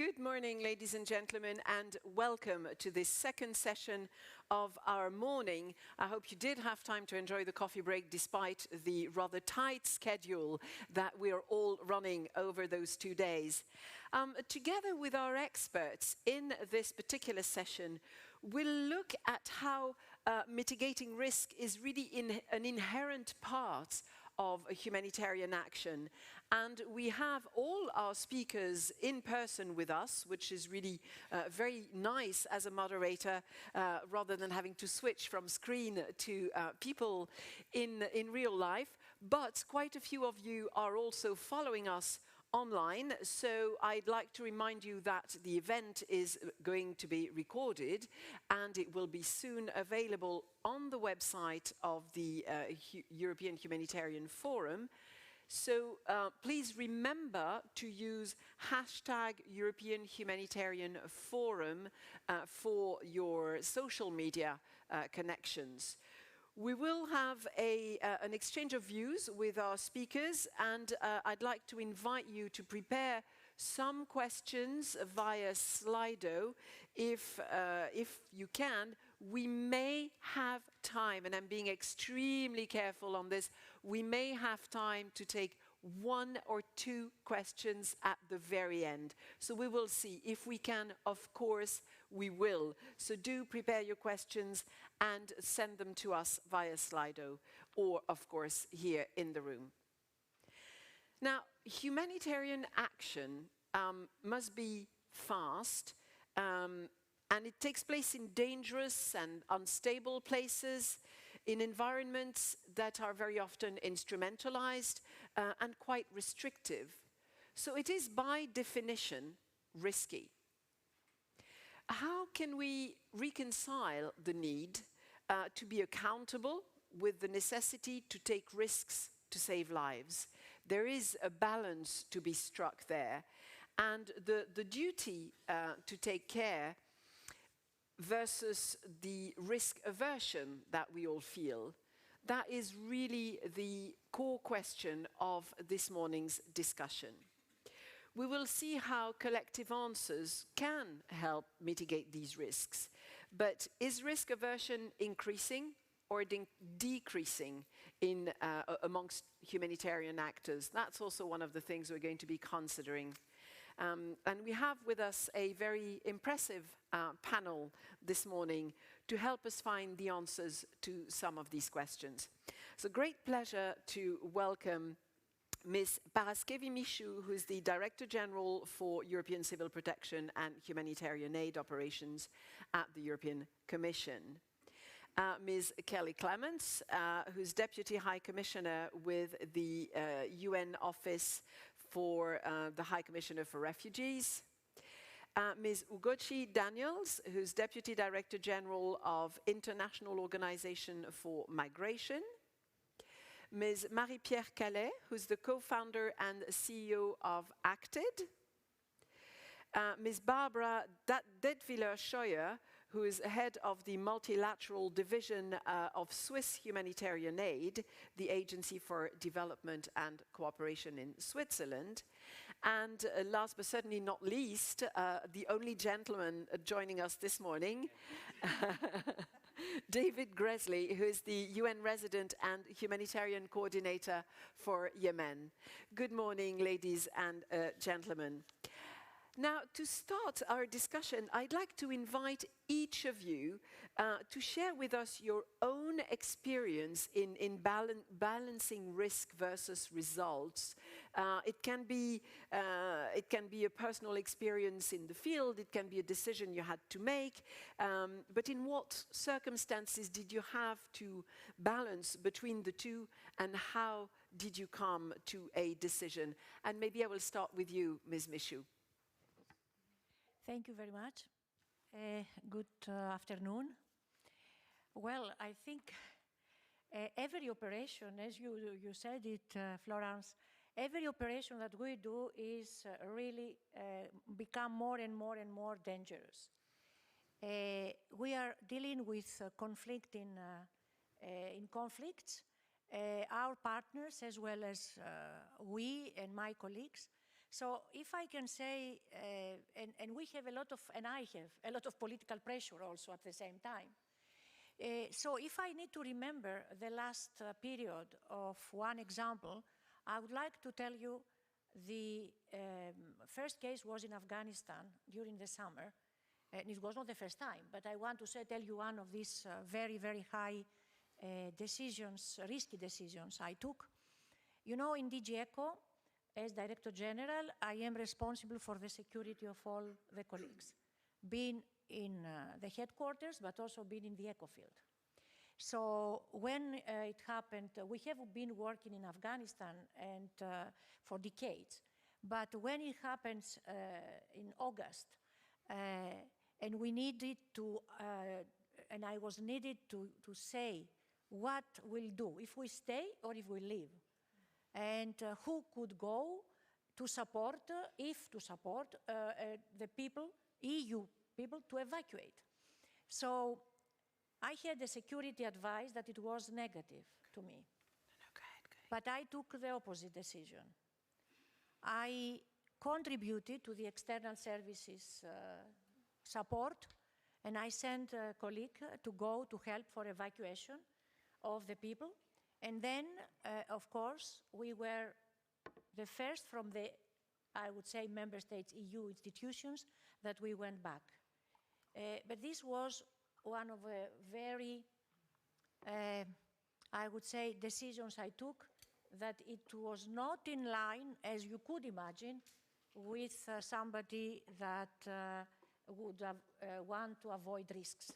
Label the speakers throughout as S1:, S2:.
S1: Good morning, ladies and gentlemen, and welcome to this second session of our morning. I hope you did have time to enjoy the coffee break despite the rather tight schedule that we are all running over those 2 days. Together with our experts in this particular session, we'll look at how mitigating risk is really an inherent part of a humanitarian action. And we have all our speakers in person with us, which is really very nice as a moderator, rather than having to switch from screen to people in real life. But quite a few of you are also following us online, so I'd like to remind you that the event is going to be recorded and it will be soon available on the website of the European Humanitarian Forum. So please remember to use #European Humanitarian Forum for your social media connections. We will have an exchange of views with our speakers, and I'd like to invite you to prepare some questions via Slido. If you can, we may have time, and I'm being extremely careful on this, we may have time to take 1 or 2 questions at the very end. So we will see. If we can, of course, we will. So do prepare your questions and send them to us via Slido or, of course, here in the room. Now, humanitarian action must be fast, and it takes place in dangerous and unstable places, in environments that are very often instrumentalized and quite restrictive. So it is by definition risky. How can we reconcile the need to be accountable with the necessity to take risks to save lives? There is a balance to be struck there, and the duty to take care versus the risk aversion that we all feel, that is really the core question of this morning's discussion. We will see how collective answers can help mitigate these risks. But is risk aversion increasing or decreasing amongst humanitarian actors? That's also one of the things we're going to be considering. And we have with us a very impressive panel this morning to help us find the answers to some of these questions. It's a great pleasure to welcome Ms. Paraskevi-Michou, who is the Director General for European Civil Protection and Humanitarian Aid Operations at the European Commission. Ms. Kelly Clements, who's Deputy High Commissioner with the UN Office for the High Commissioner for Refugees. Ms. Ugochi Daniels, who's Deputy Director General of International Organization for Migration. Ms. Marie-Pierre Calais, who's the co-founder and CEO of ACTED. Ms. Barbara Detwiler-Scheuer, who is head of the multilateral division of Swiss Humanitarian Aid, the Agency for Development and Cooperation in Switzerland. And last but certainly not least, the only gentleman joining us this morning, David Gresley, who is the UN resident and humanitarian coordinator for Yemen. Good morning, ladies and gentlemen. Now, to start our discussion, I'd like to invite each of you to share with us your own experience in balancing risk versus results. It can be a personal experience in the field, it can be a decision you had to make, but in what circumstances did you have to balance between the two, and how did you come to a decision? And maybe I will start with you, Ms. Michou.
S2: Thank you very much. Good afternoon. Well, I think every operation, as you said it, Florence, every operation that we do is really become more and more and more dangerous. We are dealing with conflict in conflicts, our partners as well as we and my colleagues. So if I can say, and we have a lot of, and I have a lot of political pressure also at the same time. So if I need to remember the last period of one example, I would like to tell you the first case was in Afghanistan during the summer. And it was not the first time, but I want to tell you one of these very, very high decisions, risky decisions I took. You know, in DG ECHO, as Director General, I am responsible for the security of all the colleagues, being in the headquarters, but also being in the ECHO field. So when it happened, we have been working in Afghanistan and for decades. But when it happens in August, and we needed to, and I was needed to say what we'll do, if we stay or if we leave, and who could go to support, the people, EU people, to evacuate. So I had the security advice that it was negative to me. But I took the opposite decision. I contributed to the external services support, and I sent a colleague to go to help for evacuation of the people. And then, of course, we were the first from the, I would say, member states, EU institutions, that we went back. But this was one of the very, I would say, decisions I took, that it was not in line, as you could imagine, with somebody that would want to avoid risks.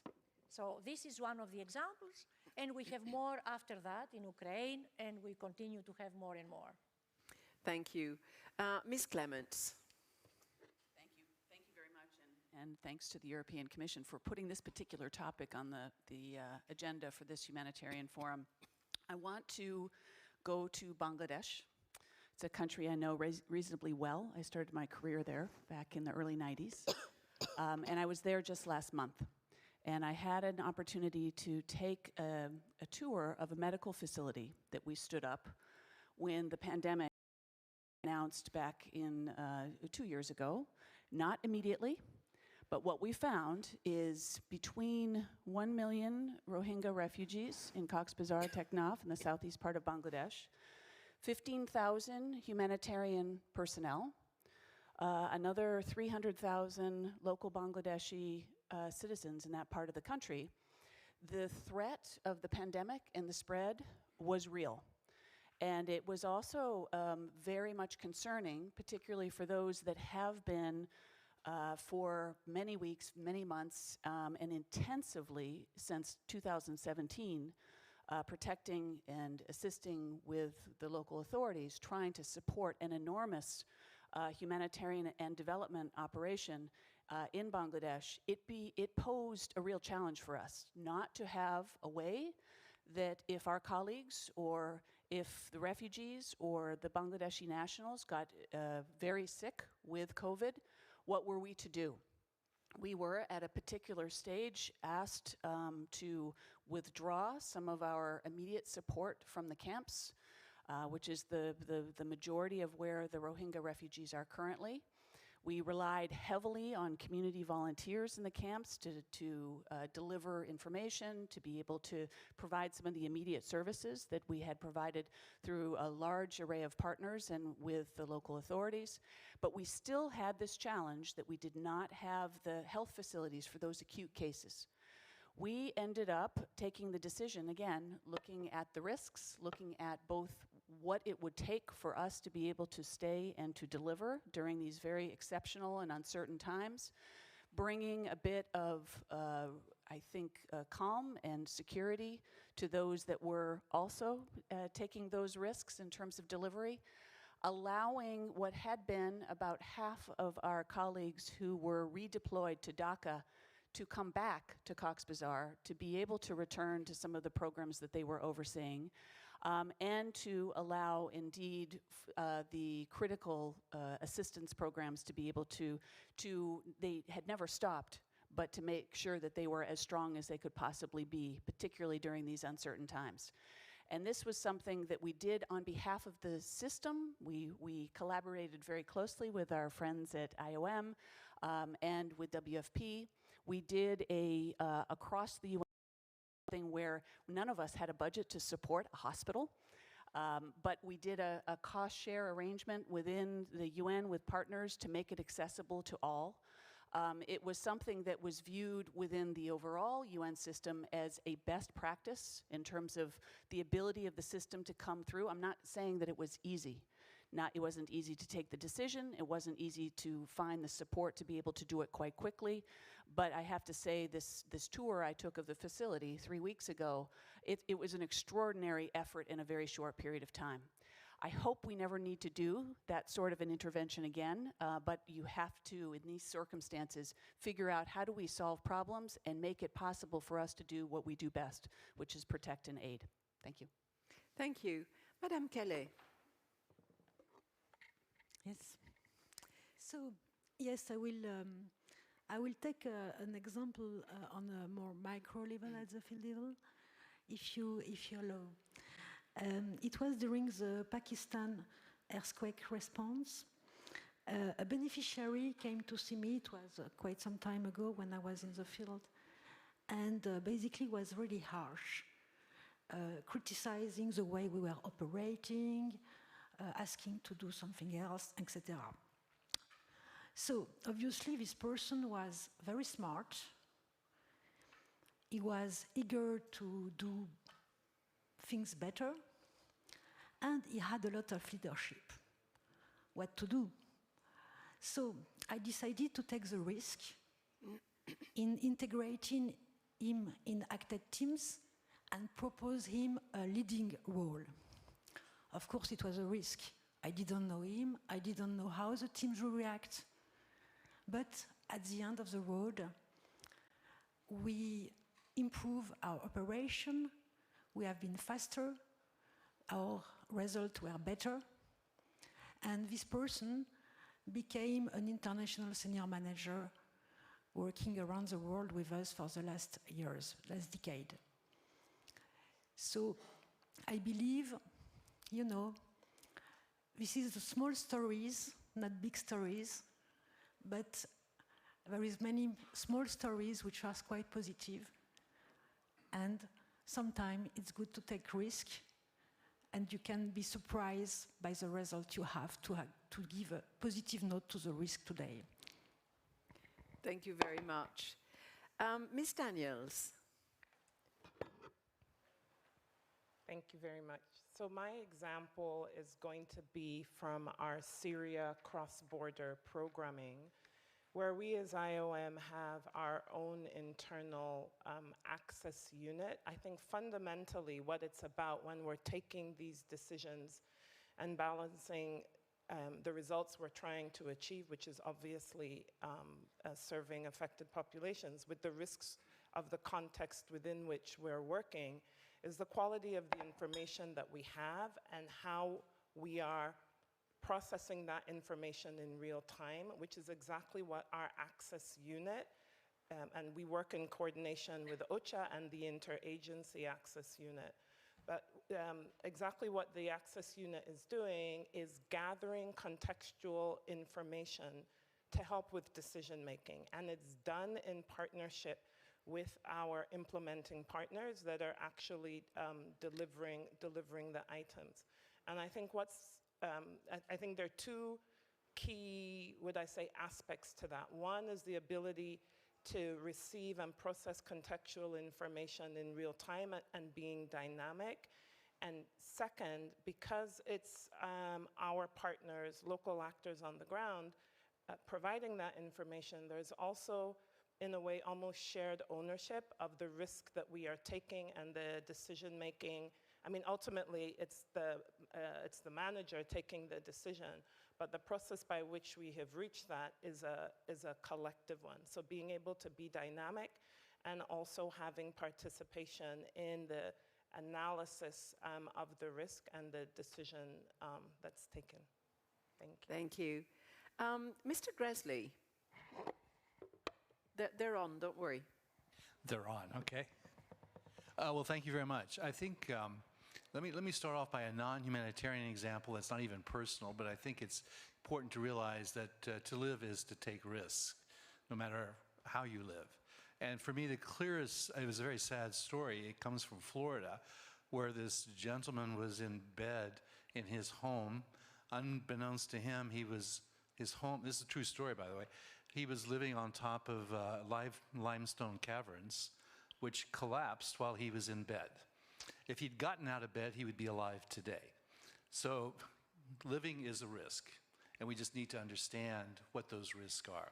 S2: So this is one of the examples, and we have more after that in Ukraine, and we continue to have more and more.
S1: Thank you. Ms. Clements.
S3: Thank you. Thank you very much, and thanks to the European Commission for putting this particular topic on the agenda for this humanitarian forum. I want to go to Bangladesh. It's a country I know reasonably well. I started my career there back in the early 90s, and I was there just last month. And I had an opportunity to take a tour of a medical facility that we stood up when the pandemic announced back in 2 years ago. Not immediately, but what we found is between 1 million Rohingya refugees in Cox's Bazar, Teknaf, in the southeast part of Bangladesh, 15,000 humanitarian personnel, another 300,000 local Bangladeshi citizens in that part of the country, the threat of the pandemic and the spread was real. And it was also very much concerning, particularly for those that have been for many weeks, many months, and intensively since 2017, protecting and assisting with the local authorities, trying to support an enormous humanitarian and development operation in Bangladesh. It posed a real challenge for us not to have a way that if our colleagues or if the refugees or the Bangladeshi nationals got very sick with COVID, what were we to do? We were at a particular stage asked to withdraw some of our immediate support from the camps, which is the majority of where the Rohingya refugees are currently. We relied heavily on community volunteers in the camps to deliver information, to be able to provide some of the immediate services that we had provided through a large array of partners and with the local authorities. But we still had this challenge that we did not have the health facilities for those acute cases. We ended up taking the decision, again, looking at the risks, looking at both what it would take for us to be able to stay and to deliver during these very exceptional and uncertain times, bringing a bit of, I think, calm and security to those that were also taking those risks in terms of delivery, allowing what had been about half of our colleagues who were redeployed to Dhaka to come back to Cox's Bazar, to be able to return to some of the programs that they were overseeing, and to allow, indeed, the critical assistance programs to be able to, they had never stopped, but to make sure that they were as strong as they could possibly be, particularly during these uncertain times. And this was something that we did on behalf of the system. We collaborated very closely with our friends at IOM and with WFP. We did a across the UN thing where none of us had a budget to support a hospital. But we did a cost share arrangement within the UN with partners to make it accessible to all. It was something that was viewed within the overall UN system as a best practice in terms of the ability of the system to come through. I'm not saying that it was easy. It wasn't easy to take the decision. It wasn't easy to find the support to be able to do it quite quickly. But I have to say, this tour I took of the facility 3 weeks ago, it was an extraordinary effort in a very short period of time. I hope we never need to do that sort of an intervention again, but you have to, in these circumstances, figure out how do we solve problems and make it possible for us to do what we do best, which is protect and aid. Thank you.
S1: Thank you. Madame Calais.
S4: Yes. So, yes, I will take an example on a more micro level at the field level, if you allow. It was during the Pakistan earthquake response. A beneficiary came to see me. It was quite some time ago when I was in the field, and basically was really harsh, criticizing the way we were operating, asking to do something else, etc. So obviously this person was very smart. He was eager to do things better, and he had a lot of leadership. What to do? So I decided to take the risk in integrating him in acted teams and propose him a leading role. Of course, it was a risk. I didn't know him. I didn't know how the teams would react. But at the end of the road, we improve our operation. We have been faster. Our results were better. And this person became an international senior manager working around the world with us for the last years, last decade. So I believe, you know, this is the small stories, not big stories, but there is many small stories which are quite positive. And sometimes it's good to take risk, and you can be surprised by the result you have to give a positive note to the risk today.
S1: Thank you very much. Ms. Daniels.
S5: Thank you very much. So my example is going to be from our Syria cross-border programming, where we as IOM have our own internal access unit. I think fundamentally what it's about when we're taking these decisions and balancing the results we're trying to achieve, which is obviously serving affected populations, with the risks of the context within which we're working, is the quality of the information that we have and how we are processing that information in real time, which is exactly what our access unit, and we work in coordination with OCHA and the interagency access unit. But exactly what the access unit is doing is gathering contextual information to help with decision making. And it's done in partnership with our implementing partners that are actually delivering the items. And I think I think there are two key, would I say, aspects to that. One is the ability to receive and process contextual information in real time and being dynamic. And second, because it's our partners, local actors on the ground, providing that information, there's also, in a way, almost shared ownership of the risk that we are taking and the decision making. I mean, ultimately, it's the manager taking the decision, but the process by which we have reached that is a collective one. So being able to be dynamic and also having participation in the analysis of the risk and the decision that's taken. Thank you.
S1: Thank you. Mr. Gresley. They're on, don't worry.
S6: They're on, okay. Well, thank you very much. I think Let me start off by a non-humanitarian example that's not even personal, but I think it's important to realize that to live is to take risks, no matter how you live. And for me, the clearest, it was a very sad story. It comes from Florida, where this gentleman was in bed in his home. Unbeknownst to him, his home, this is a true story, by the way, he was living on top of live limestone caverns, which collapsed while he was in bed. If he'd gotten out of bed, he would be alive today. So living is a risk, and we just need to understand what those risks are.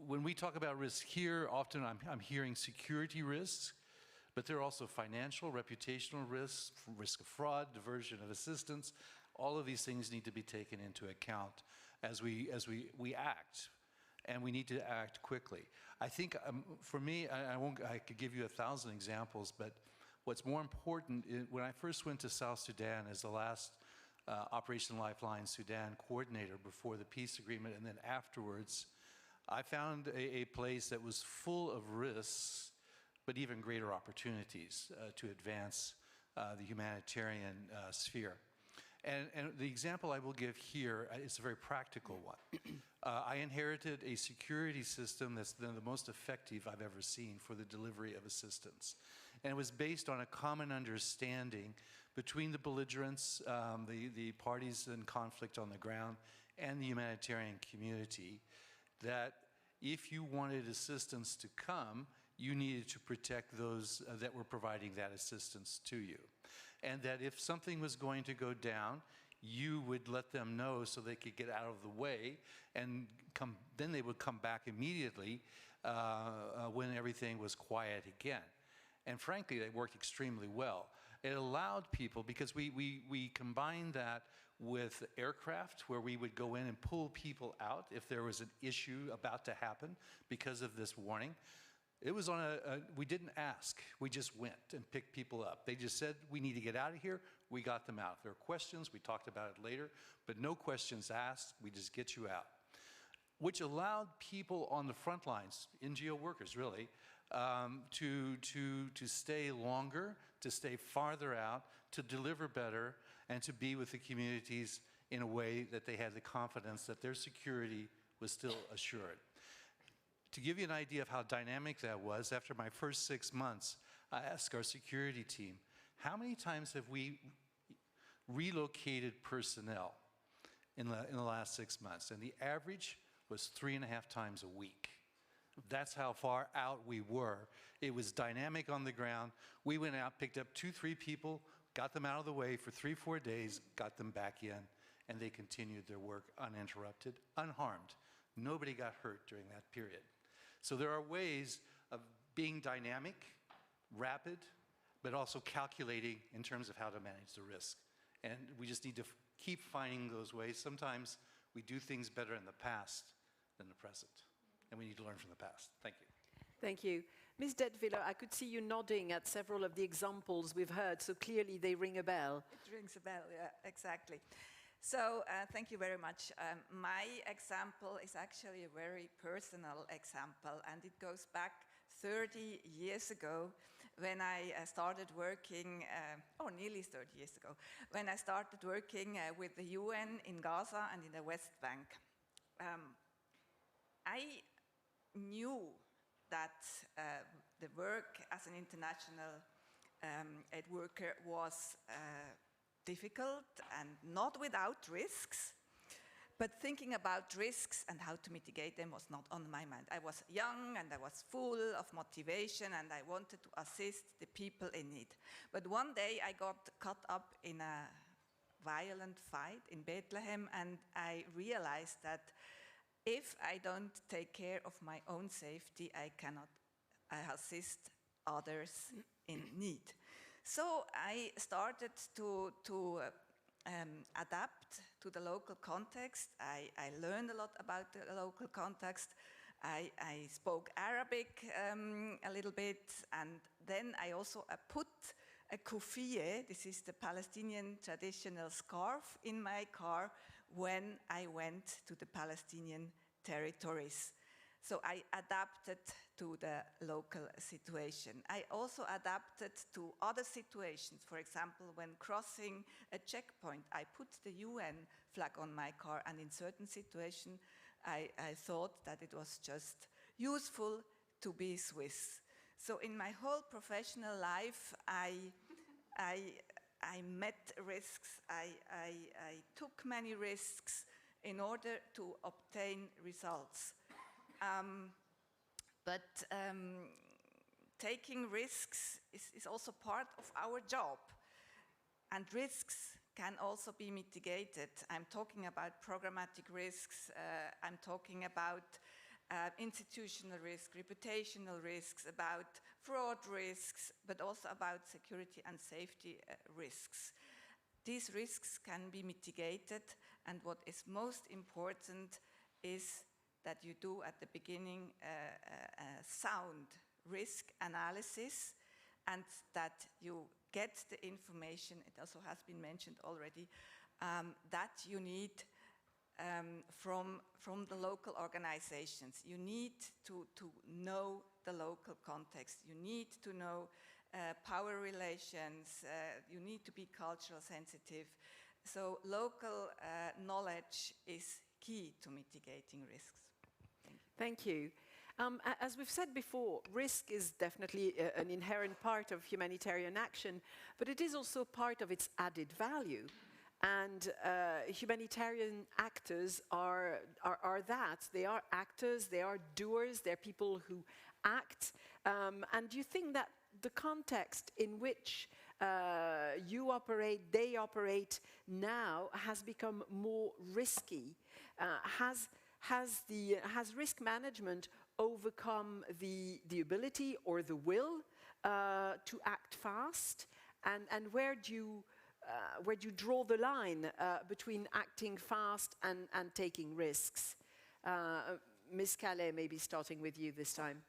S6: When we talk about risks here, often I'm hearing security risks, but there are also financial, reputational risks, risk of fraud, diversion of assistance. All of these things need to be taken into account as we act, and we need to act quickly. I think for me, I could give you 1,000 examples, but what's more important is when I first went to South Sudan as the last Operation Lifeline Sudan coordinator before the peace agreement, and then afterwards, I found a place that was full of risks, but even greater opportunities to advance the humanitarian sphere. And the example I will give here is a very practical one. I inherited a security system that's the most effective I've ever seen for the delivery of assistance. And it was based on a common understanding between the belligerents, the parties in conflict on the ground, and the humanitarian community, that if you wanted assistance to come, you needed to protect those that were providing that assistance to you. And that if something was going to go down, you would let them know so they could get out of the way, and then they would come back immediately when everything was quiet again. And frankly, they worked extremely well. It allowed people, because we combined that with aircraft, where we would go in and pull people out if there was an issue about to happen because of this warning. It was on we didn't ask, we just went and picked people up. They just said, we need to get out of here, we got them out. If there were questions, we talked about it later, but no questions asked, we just get you out. Which allowed people on the front lines, NGO workers really, to stay longer, to stay farther out, to deliver better, and to be with the communities in a way that they had the confidence that their security was still assured. To give you an idea of how dynamic that was, after my first 6 months, I asked our security team, how many times have we relocated personnel in the last 6 months? And the average was 3.5 times a week. That's how far out we were. It was dynamic on the ground. We went out, picked up 2-3 people, got them out of the way for 3-4 days, got them back in, and they continued their work uninterrupted, unharmed. Nobody got hurt during that period. So there are ways of being dynamic, rapid, but also calculating in terms of how to manage the risk. And we just need to keep finding those ways. Sometimes we do things better in the past than the present, and we need to learn from the past. Thank you.
S1: Thank you. Ms. Detwiller, I could see you nodding at several of the examples we've heard, so clearly they ring a bell.
S7: It rings a bell, yeah, exactly. So thank you very much. My example is actually a very personal example, and it goes back 30 years ago when I started working, nearly 30 years ago, when I started working with the UN in Gaza and in the West Bank. I knew that the work as an international aid worker was difficult and not without risks, but thinking about risks and how to mitigate them was not on my mind. I was young and I was full of motivation and I wanted to assist the people in need. But one day I got caught up in a violent fight in Bethlehem, and I realized that if I don't take care of my own safety, I cannot assist others in need. So I started to adapt to the local context. I learned a lot about the local context. I spoke Arabic a little bit, and then I also put a kufiyeh, this is the Palestinian traditional scarf, in my car when I went to the Palestinian territories. So I adapted to the local situation. I also adapted to other situations. For example, when crossing a checkpoint, I put the UN flag on my car, and in certain situations, I thought that it was just useful to be Swiss. So in my whole professional life, I met risks, I took many risks in order to obtain results. But taking risks is also part of our job. And risks can also be mitigated. I'm talking about programmatic risks, I'm talking about institutional risk, reputational risks, about fraud risks, but also about security and safety risks. These risks can be mitigated, and what is most important is that you do at the beginning a sound risk analysis, and that you get the information, it also has been mentioned already, that you need from the local organizations. You need to know the local context. You need to know power relations. You need to be cultural sensitive. So local knowledge is key to mitigating risks.
S1: Thank you. As we've said before, risk is definitely an inherent part of humanitarian action, but it is also part of its added value. And humanitarian actors are that. They are actors, they are doers, they're people who act. And do you think that the context in which you operate, they operate now has become more risky? Has risk management overcome the ability or the will to act fast? And where do you draw the line between acting fast and taking risks? Ms. Calais, maybe starting with you this time.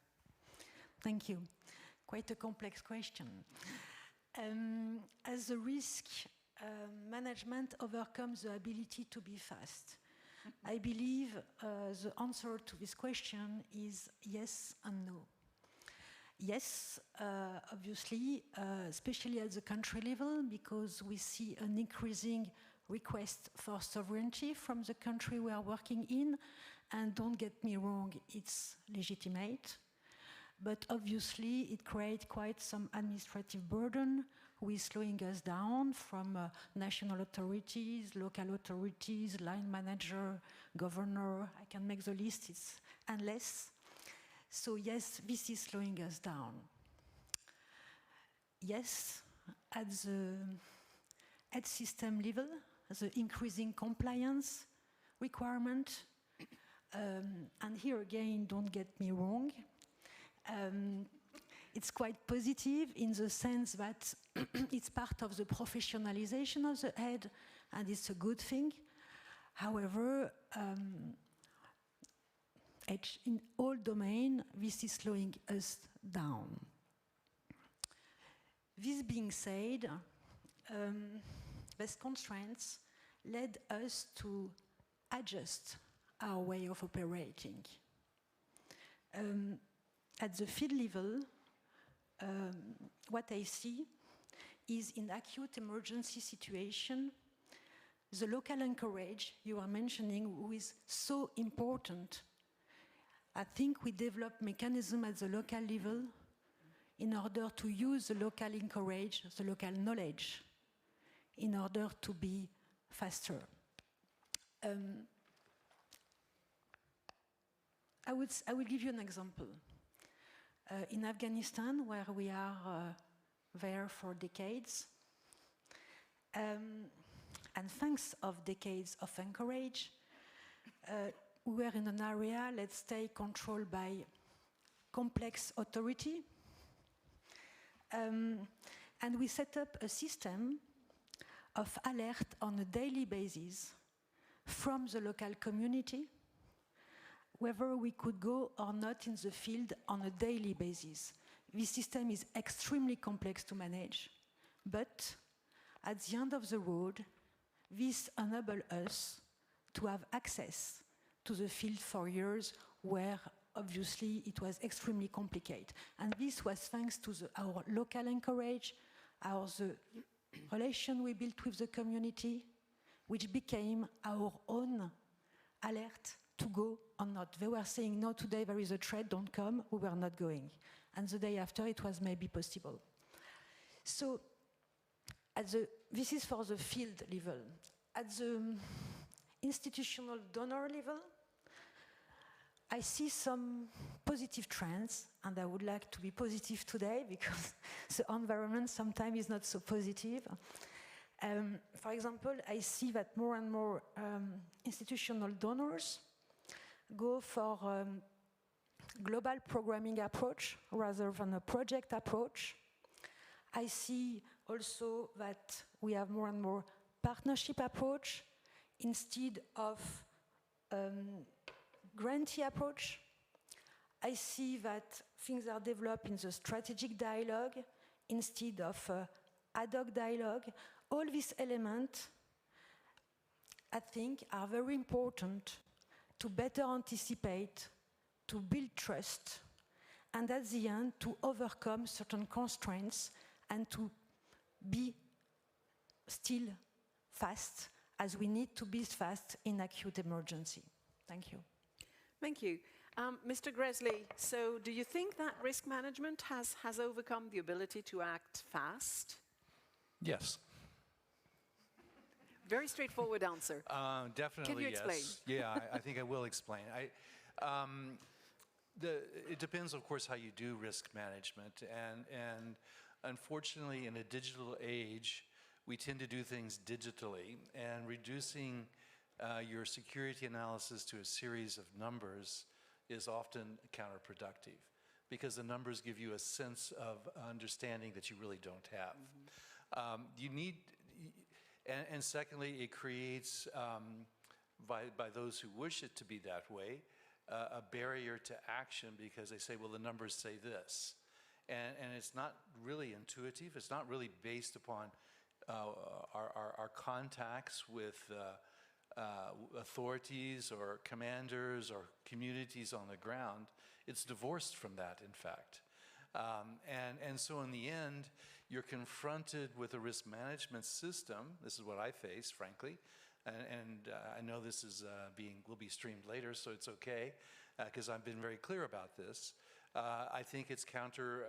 S4: Thank you. Quite a complex question. As a risk management overcomes the ability to be fast, I believe the answer to this question is yes and no. Yes, obviously, especially at the country level, because we see an increasing request for sovereignty from the country we are working in, and don't get me wrong, it's legitimate. But obviously, it creates quite some administrative burden with slowing us down from national authorities, local authorities, line manager, governor. I can make the list, it's endless. So yes, this is slowing us down. Yes, at the health system level, the increasing compliance requirement, and here again, don't get me wrong, it's quite positive in the sense that it's part of the professionalization of the head, and it's a good thing. However, in all domains, this is slowing us down. This being said, these constraints led us to adjust our way of operating. At the field level, what I see is in acute emergency situation, the local anchorage you are mentioning, who is so important. I think we develop mechanism at the local level in order to use the local anchorage, the local knowledge, in order to be faster. I will give you an example. In Afghanistan, where we are there for decades, and thanks of decades of anchorage, we were in an area, let's say, controlled by complex authority. And we set up a system of alert on a daily basis from the local community, whether we could go or not in the field on a daily basis. This system is extremely complex to manage, but at the end of the road, this enables us to have access to the field for years where obviously it was extremely complicated. And this was thanks to our local encourage, the relation we built with the community, which became our own alert to go or not. They were saying, no, today there is a threat, don't come, we were not going. And the day after, it was maybe possible. So, this is for the field level. At the institutional donor level, I see some positive trends, and I would like to be positive today because the environment sometimes is not so positive. For example, I see that more and more institutional donors go for global programming approach rather than a project approach. I see also that we have more and more partnership approach instead of grantee approach. I see that things are developed in the strategic dialogue instead of ad hoc dialogue. All these elements, I think, are very important to better anticipate, to build trust, and at the end, to overcome certain constraints and to be still fast, as we need to be fast in acute emergency. Thank you.
S1: Thank you. Mr. Gresley, so do you think that risk management has overcome the ability to act fast?
S6: Yes.
S1: Very straightforward answer.
S6: Definitely,
S1: Can you explain?
S6: yes. Yeah, I think I will explain. It depends, of course, how you do risk management. And unfortunately, in a digital age, we tend to do things digitally. And reducing your security analysis to a series of numbers is often counterproductive because the numbers give you a sense of understanding that you really don't have. You need... And secondly, it creates, by those who wish it to be that way, a barrier to action because they say, well, the numbers say this. And it's not really intuitive. It's not really based upon our contacts with authorities or commanders or communities on the ground. It's divorced from that, in fact. And so in the end, you're confronted with a risk management system. This is what I face, frankly. And I know this is will be streamed later, so it's okay, because I've been very clear about this. I think it's counter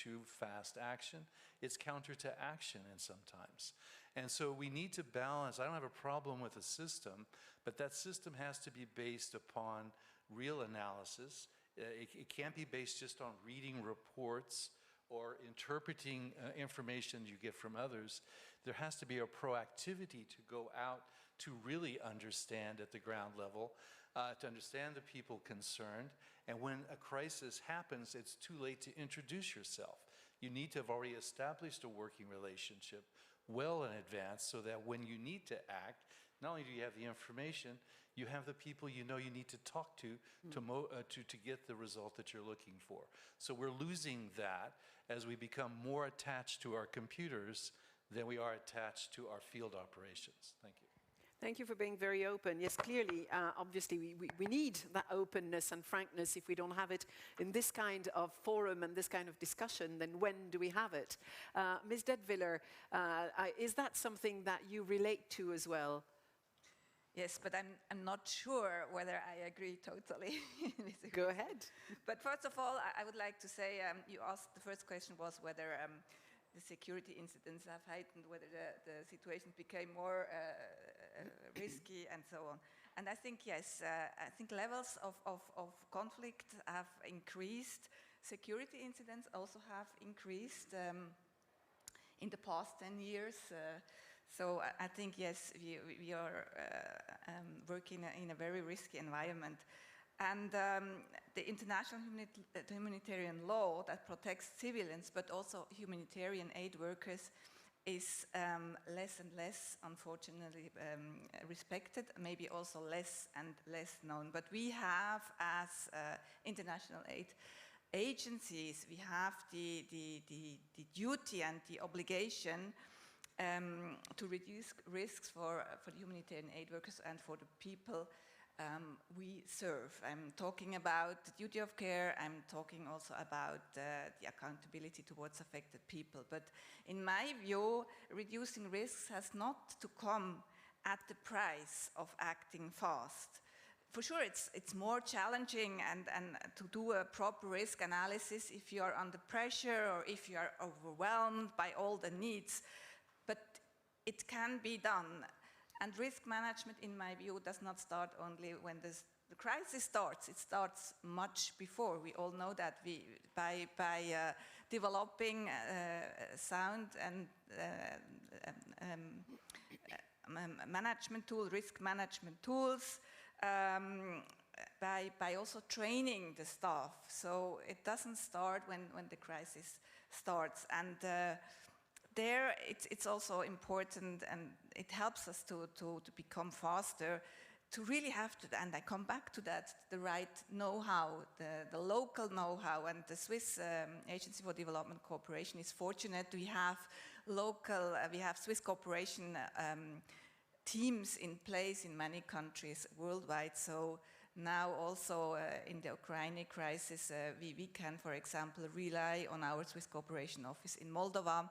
S6: to fast action. It's counter to action in sometimes. And so we need to balance. I don't have a problem with a system, but that system has to be based upon real analysis. It can't be based just on reading reports or interpreting information you get from others. There has to be a proactivity to go out to really understand at the ground level, to understand the people concerned. And when a crisis happens, it's too late to introduce yourself. You need to have already established a working relationship well in advance so that when you need to act, not only do you have the information, you have the people you know you need to talk to get the result that you're looking for. So we're losing that as we become more attached to our computers than we are attached to our field operations. Thank you.
S1: Thank you for being very open. Yes, clearly, obviously, we need that openness and frankness. If we don't have it in this kind of forum and this kind of discussion, then when do we have it? Ms. Detwiller, is that something that you relate to as well?
S7: Yes, but I'm not sure whether I agree totally.
S1: Go ahead.
S7: But first of all, I would like to say, you asked, the first question was whether the security incidents have heightened, whether the situation became more risky and so on. And I think, yes, I think levels of conflict have increased. Security incidents also have increased in the past 10 years. So I think, yes, we are working in a very risky environment. And the international humanitarian law that protects civilians, but also humanitarian aid workers, is less and less, unfortunately, respected, maybe also less and less known. But we have, as international aid agencies, we have the duty and the obligation to reduce risks for the humanitarian aid workers and for the people we serve. I'm talking about the duty of care, I'm talking also about the accountability towards affected people. But in my view, reducing risks has not to come at the price of acting fast. For sure, it's more challenging and to do a proper risk analysis if you are under pressure or if you are overwhelmed by all the needs, but it can be done. And risk management, in my view, does not start only when the crisis starts. It starts much before. We all know that by developing sound and management tools, risk management tools, by also training the staff. So it doesn't start when the crisis starts. And there it's also important, and it helps us to become faster, to really have to, and I come back to that, the right know-how, the local know-how. And the Swiss Agency for Development Cooperation is fortunate. We have Swiss cooperation teams in place in many countries worldwide. So now also in the Ukraine crisis, we can, for example, rely on our Swiss cooperation office in Moldova,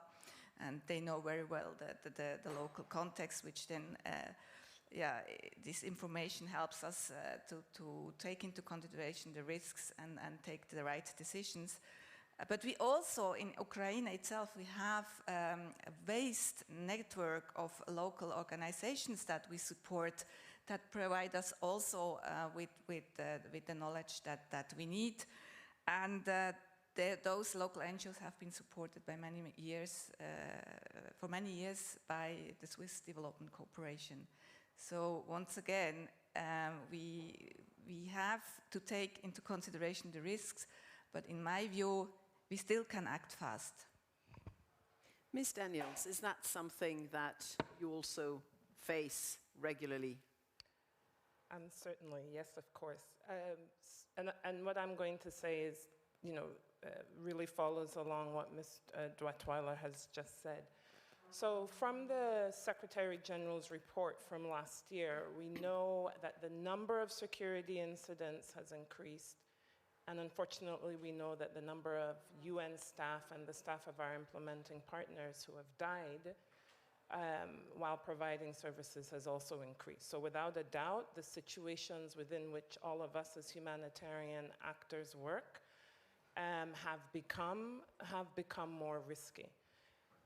S7: and they know very well the local context, which then, this information helps us to take into consideration the risks and take the right decisions. But we also, in Ukraine itself, we have a vast network of local organizations that we support, that provide us also with the knowledge that we need. And those local NGOs have been supported by for many years by the Swiss Development Corporation. So once again, we have to take into consideration the risks, but in my view, we still can act fast.
S1: Ms. Daniels, is that something that you also face regularly?
S5: Certainly, yes, of course. And what I'm going to say is, really follows along what Ms. Duatweiler has just said. So from the Secretary General's report from last year, we know that the number of security incidents has increased. And unfortunately, we know that the number of UN staff and the staff of our implementing partners who have died while providing services has also increased. So without a doubt, the situations within which all of us as humanitarian actors work have become more risky.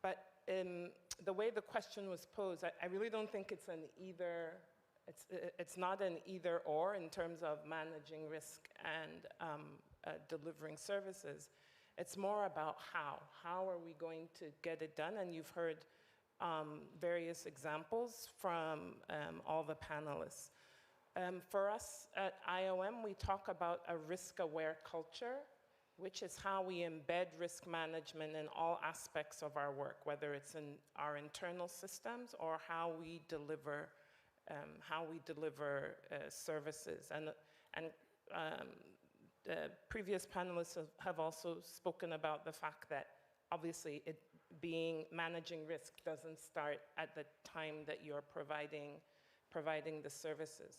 S5: But the way the question was posed, I really don't think it's an either. It's not an either or in terms of managing risk and delivering services. It's more about how. How are we going to get it done? And you've heard various examples from all the panelists. For us at IOM, we talk about a risk-aware culture, which is how we embed risk management in all aspects of our work, whether it's in our internal systems or how we deliver services. And previous panelists have also spoken about the fact that obviously managing risk doesn't start at the time that you're providing the services.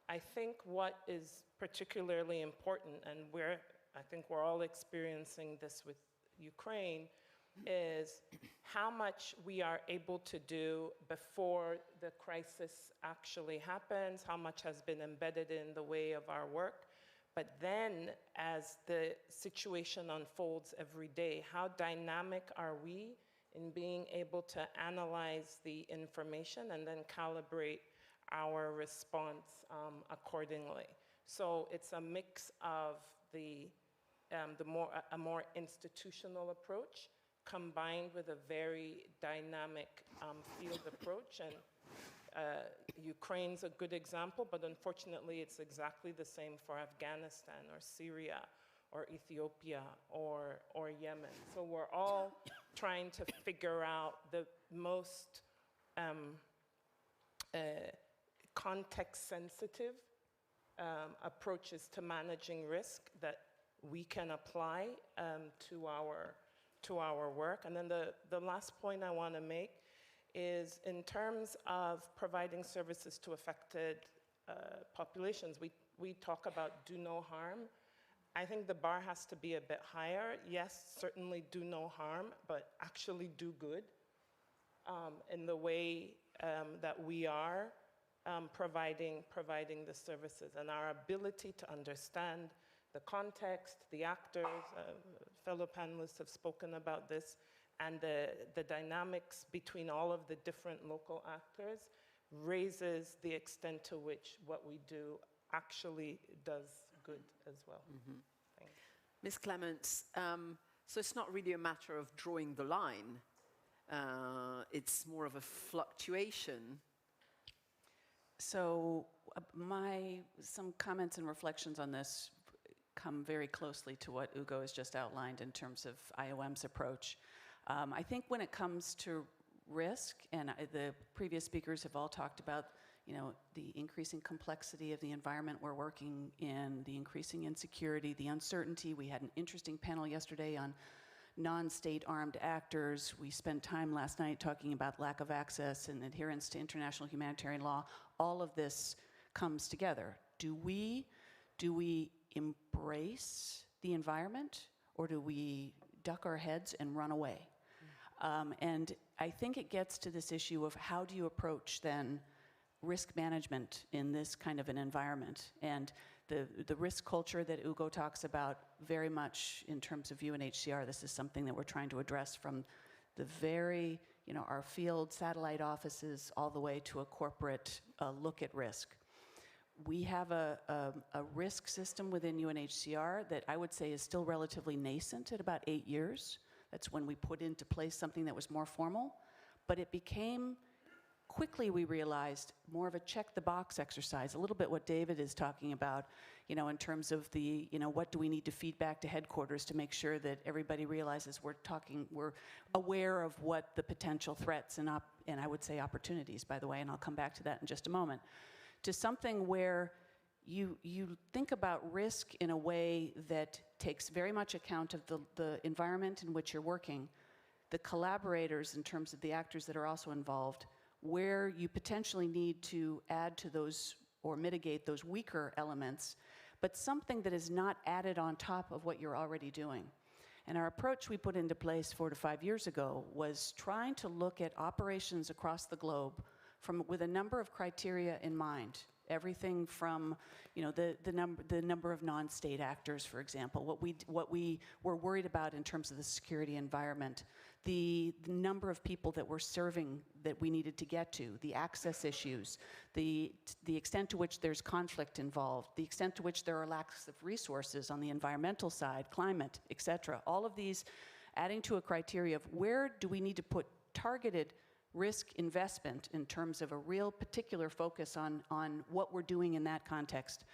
S5: I think what is particularly important, and I think we're all experiencing this with Ukraine, is how much we are able to do before the crisis actually happens, how much has been embedded in the way of our work. But then, as the situation unfolds every day, how dynamic are we in being able to analyze the information and then calibrate our response accordingly? So it's a mix of a more institutional approach combined with a very dynamic field approach. And Ukraine's a good example, but unfortunately it's exactly the same for Afghanistan or Syria or Ethiopia or Yemen. So we're all trying to figure out the most context-sensitive approaches to managing risk that we can apply to our work. And then the last point I want to make is in terms of providing services to affected populations. We talk about do no harm. I think the bar has to be a bit higher. Yes, certainly do no harm, but actually do good in the way that we are providing the services, and our ability to understand the context, the actors, fellow panelists have spoken about this, and the dynamics between all of the different local actors raises the extent to which what we do actually does good as well. Thanks.
S1: Ms. Clements, so it's not really a matter of drawing the line. It's more of a fluctuation.
S3: So some comments and reflections on this come very closely to what Ugo has just outlined in terms of IOM's approach. I think when it comes to risk, and the previous speakers have all talked about, the increasing complexity of the environment we're working in, the increasing insecurity, the uncertainty. We had an interesting panel yesterday on non-state armed actors. We spent time last night talking about lack of access and adherence to international humanitarian law. All of this comes together. Do we embrace the environment, or do we duck our heads and run away? And I think it gets to this issue of how do you approach then risk management in this kind of an environment? And the risk culture that Ugo talks about very much in terms of UNHCR, this is something that we're trying to address from the very, our field satellite offices all the way to a corporate look at risk. We have a risk system within UNHCR that I would say is still relatively nascent at about 8 years. That's when we put into place something that was more formal, but it became, quickly we realized, more of a check-the-box exercise, a little bit what David is talking about, in terms of the, what do we need to feed back to headquarters to make sure that everybody realizes we're aware of what the potential threats and I would say opportunities, by the way, and I'll come back to that in just a moment, to something where you think about risk in a way that takes very much account of the environment in which you're working, the collaborators in terms of the actors that are also involved, where you potentially need to add to those or mitigate those weaker elements, but something that is not added on top of what you're already doing. And our approach we put into place 4 to 5 years ago was trying to look at operations across the globe with a number of criteria in mind. Everything from, the number of non-state actors, for example, what we were worried about in terms of the security environment, the number of people that we're serving that we needed to get to, the access issues, the extent to which there's conflict involved, the extent to which there are lacks of resources on the environmental side, climate, et cetera. All of these adding to a criteria of where do we need to put targeted risk investment in terms of a real particular focus on what we're doing in that context.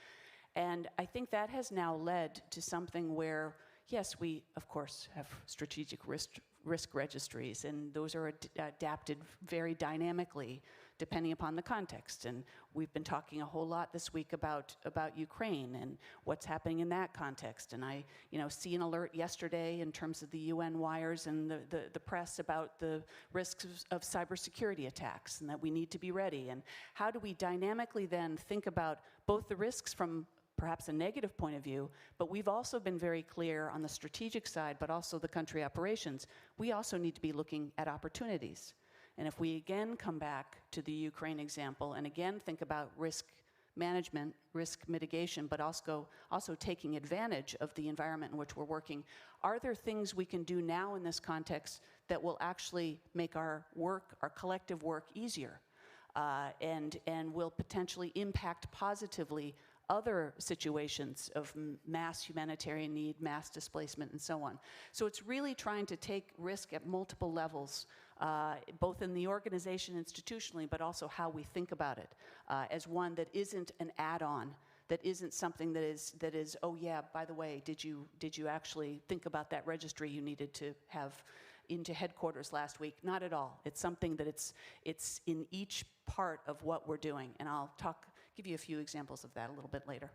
S3: And I think that has now led to something where, yes, we, of course, have strategic risk registries, and those are adapted very dynamically depending upon the context. And we've been talking a whole lot this week about Ukraine and what's happening in that context. And I see an alert yesterday in terms of the UN wires and the press about the risks of cybersecurity attacks and that we need to be ready. And how do we dynamically then think about both the risks from perhaps a negative point of view, but we've also been very clear on the strategic side, but also the country operations. We also need to be looking at opportunities. And if we again come back to the Ukraine example and again think about risk management, risk mitigation, but also taking advantage of the environment in which we're working, are there things we can do now in this context that will actually make our work, our collective work, easier and will potentially impact positively other situations of mass humanitarian need, mass displacement, and so on. So it's really trying to take risk at multiple levels, both in the organization institutionally, but also how we think about it as one that isn't an add-on, that isn't something that is, oh yeah, by the way, did you actually think about that registry you needed to have into headquarters last week? Not at all. It's something that it's in each part of what we're doing, and I'll give you a few examples of that a little bit later.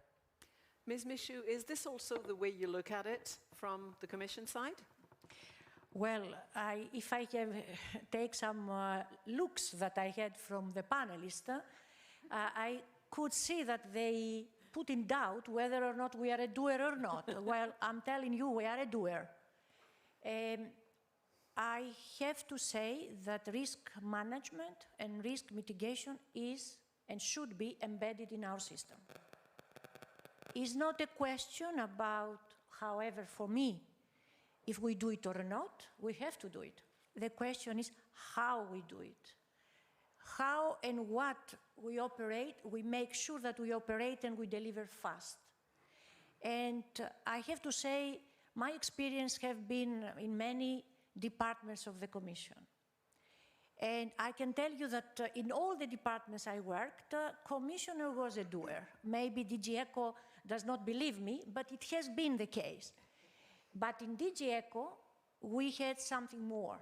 S1: Ms. Michaud, is this also the way you look at it from the Commission side?
S2: Well, if I can take some looks that I had from the panelists, I could see that they put in doubt whether or not we are a doer or not. Well, I'm telling you, we are a doer. I have to say that risk management and risk mitigation is and should be embedded in our system. It's not a question about, however, for me, if we do it or not, we have to do it. The question is how we do it. How and what we operate, we make sure that we operate and we deliver fast. And I have to say, my experience have been in many departments of the Commission. And I can tell you that in all the departments I worked, Commissioner was a doer. Maybe DG ECHO does not believe me, but it has been the case. But in DG ECHO, we had something more.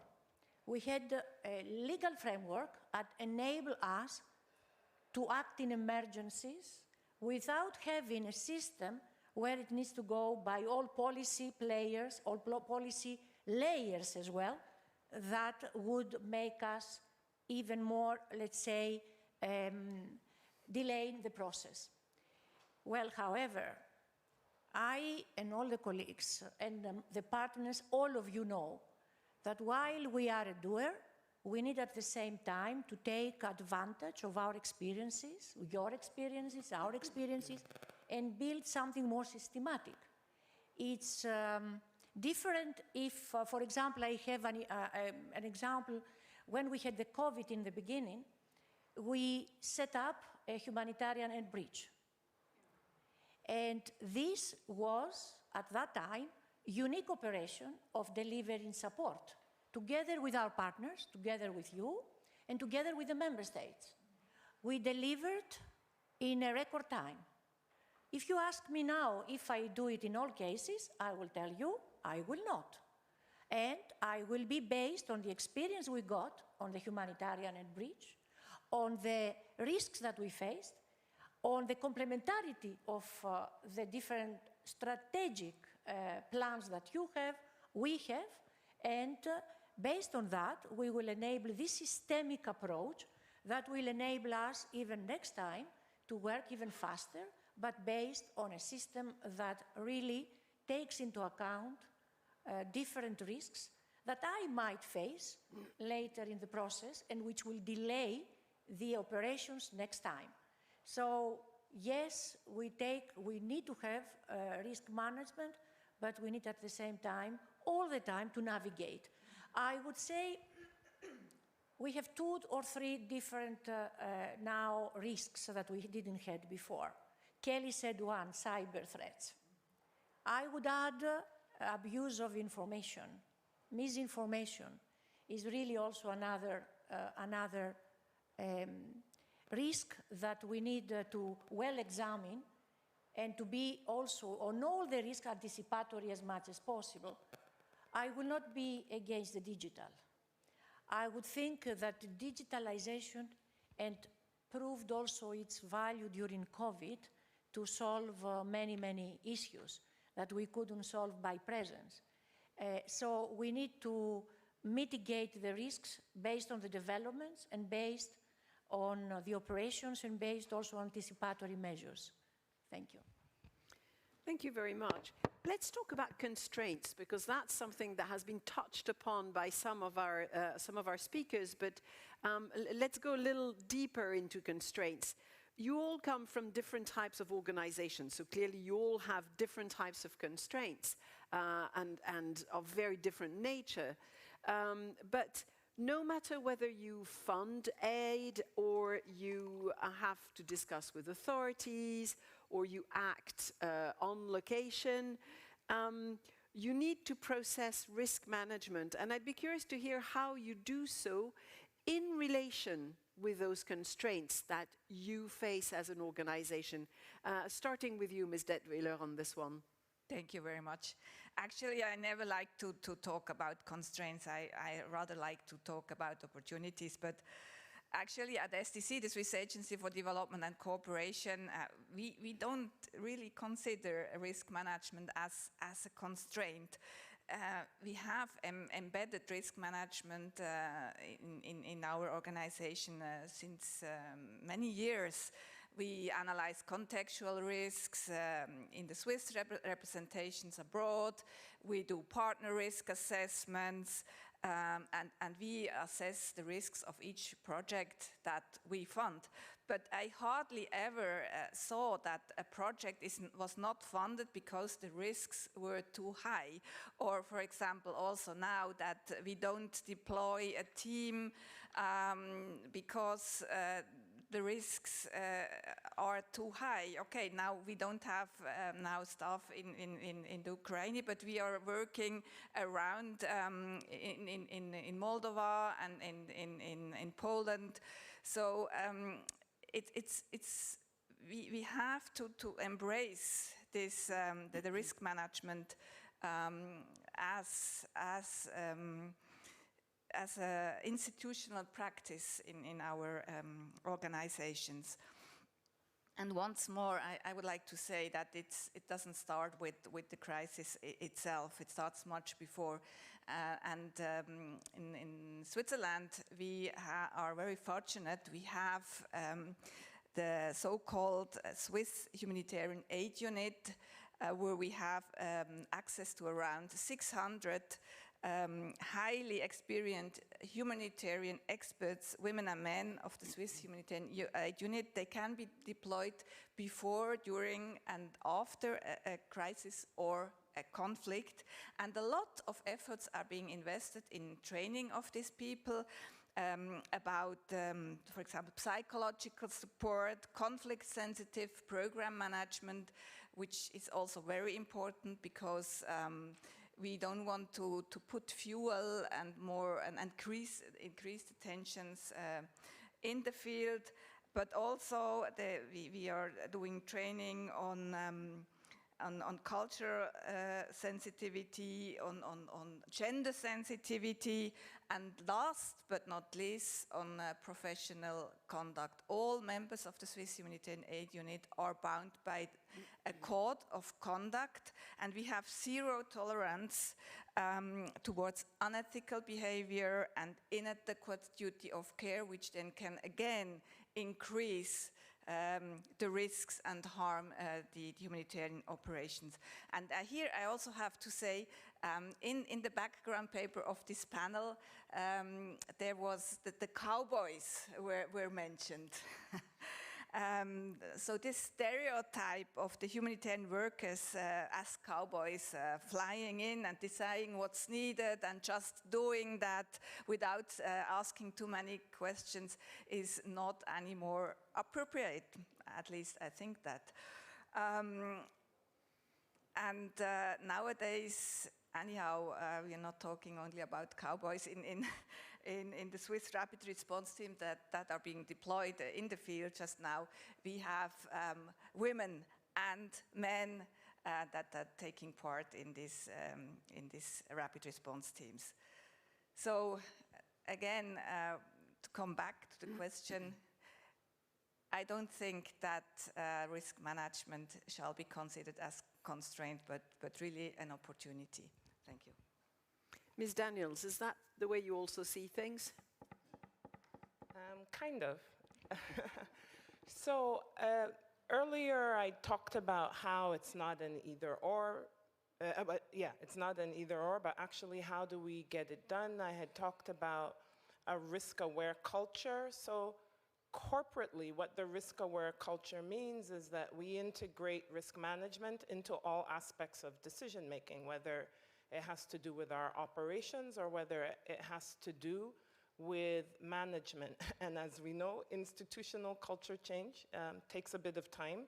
S2: We had a legal framework that enabled us to act in emergencies without having a system where it needs to go by all policy players, all policy layers as well, that would make us even more, let's say, delaying the process. Well, however, I and all the colleagues and the partners, all of you know that while we are a doer, we need at the same time to take advantage of our experiences, your experiences, our experiences, and build something more systematic. It's different if, for example, I have an example. When we had the COVID in the beginning, we set up a humanitarian aid bridge. And this was, at that time, unique operation of delivering support, together with our partners, together with you, and together with the member states. We delivered in a record time. If you ask me now if I do it in all cases, I will tell you, I will not. And I will be based on the experience we got on the humanitarian aid bridge, on the risks that we faced, on the complementarity of the different strategic plans that you have, we have, and based on that, we will enable this systemic approach that will enable us even next time to work even faster, but based on a system that really takes into account different risks that I might face later in the process and which will delay the operations next time. So yes, we need to have risk management, but we need at the same time, all the time, to navigate. I would say we have 2 or 3 different now risks that we didn't have before. Kelly said one, cyber threats. I would add abuse of information. Misinformation is really also another risk that we need to well examine and to be also on all the risk anticipatory as much as possible. I will not be against the digital. I would think that digitalization and proved also its value during COVID to solve many, many issues that we couldn't solve by presence. So we need to mitigate the risks based on the developments and based on the operations and based also on anticipatory measures. Thank you.
S1: Thank you very much. Let's talk about constraints, because that's something that has been touched upon by some of our speakers, but let's go a little deeper into constraints. You all come from different types of organizations, so clearly you all have different types of constraints and of very different nature. But no matter whether you fund aid or you have to discuss with authorities or you act on location, you need to process risk management. And I'd be curious to hear how you do so in relation with those constraints that you face as an organization. Starting with you, Ms. Detwiller, on this one.
S7: Thank you very much. Actually, I never like to talk about constraints. I rather like to talk about opportunities. But actually, at SDC, the Swiss Agency for Development and Cooperation, we don't really consider risk management as a constraint. We have embedded risk management in our organization since many years. We analyze contextual risks in the Swiss representations abroad. We do partner risk assessments, and we assess the risks of each project that we fund. But I hardly ever saw that a project was not funded because the risks were too high. Or, for example, also now that we don't deploy a team because the risks are too high. Okay, now we don't have now staff in the Ukraine, but we are working around in Moldova and in Poland. So we have to embrace this the risk management as an institutional practice in our organizations. And once more, I would like to say that it doesn't start with the crisis itself. It starts much before. In Switzerland, we are very fortunate. We have the so-called Swiss Humanitarian Aid Unit, where we have access to around 600 highly experienced humanitarian experts, women and men of the Swiss Humanitarian Aid Unit. They can be deployed before, during, and after a crisis or a conflict. And a lot of efforts are being invested in training of these people about, for example, psychological support, conflict-sensitive program management, which is also very important because we don't want to put fuel and more and increase the tensions in the field, but also we are doing training on culture sensitivity, on gender sensitivity, and last but not least, on professional conduct. All members of the Swiss Humanitarian Aid Unit are bound by a code of conduct, and we have zero tolerance towards unethical behavior and inadequate duty of care, which then can again increase the risks and harm the humanitarian operations. And here I also have to say, in the background paper of this panel, there was the cowboys were mentioned. So this stereotype of the humanitarian workers as cowboys flying in and deciding what's needed and just doing that without asking too many questions is not anymore appropriate. At least I think that. Nowadays, anyhow, we are not talking only about cowboys in the Swiss rapid response team that are being deployed in the field just now. We have women and men that are taking part in this rapid response teams. So again, to come back to the question, I don't think that risk management shall be considered as constraint, but really an opportunity. Thank you.
S1: Ms. Daniels, is that the way you also see things?
S5: Kind of. So earlier I talked about how it's not an either or, it's not an either or, but actually how do we get it done? I had talked about a risk-aware culture. So corporately, what the risk-aware culture means is that we integrate risk management into all aspects of decision-making, whether it has to do with our operations or whether it has to do with management. And as we know, institutional culture change takes a bit of time.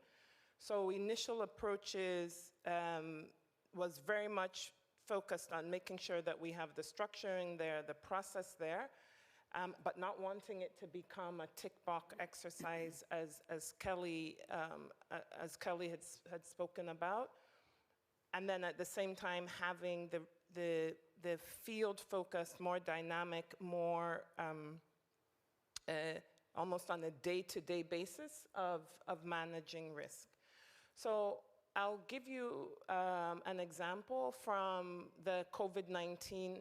S5: So initial approaches was very much focused on making sure that we have the structuring there, the process there, but not wanting it to become a tick-box exercise as Kelly had spoken about. And then at the same time having the field-focused, more dynamic, more almost on a day-to-day basis of managing risk. So I'll give you an example from the COVID-19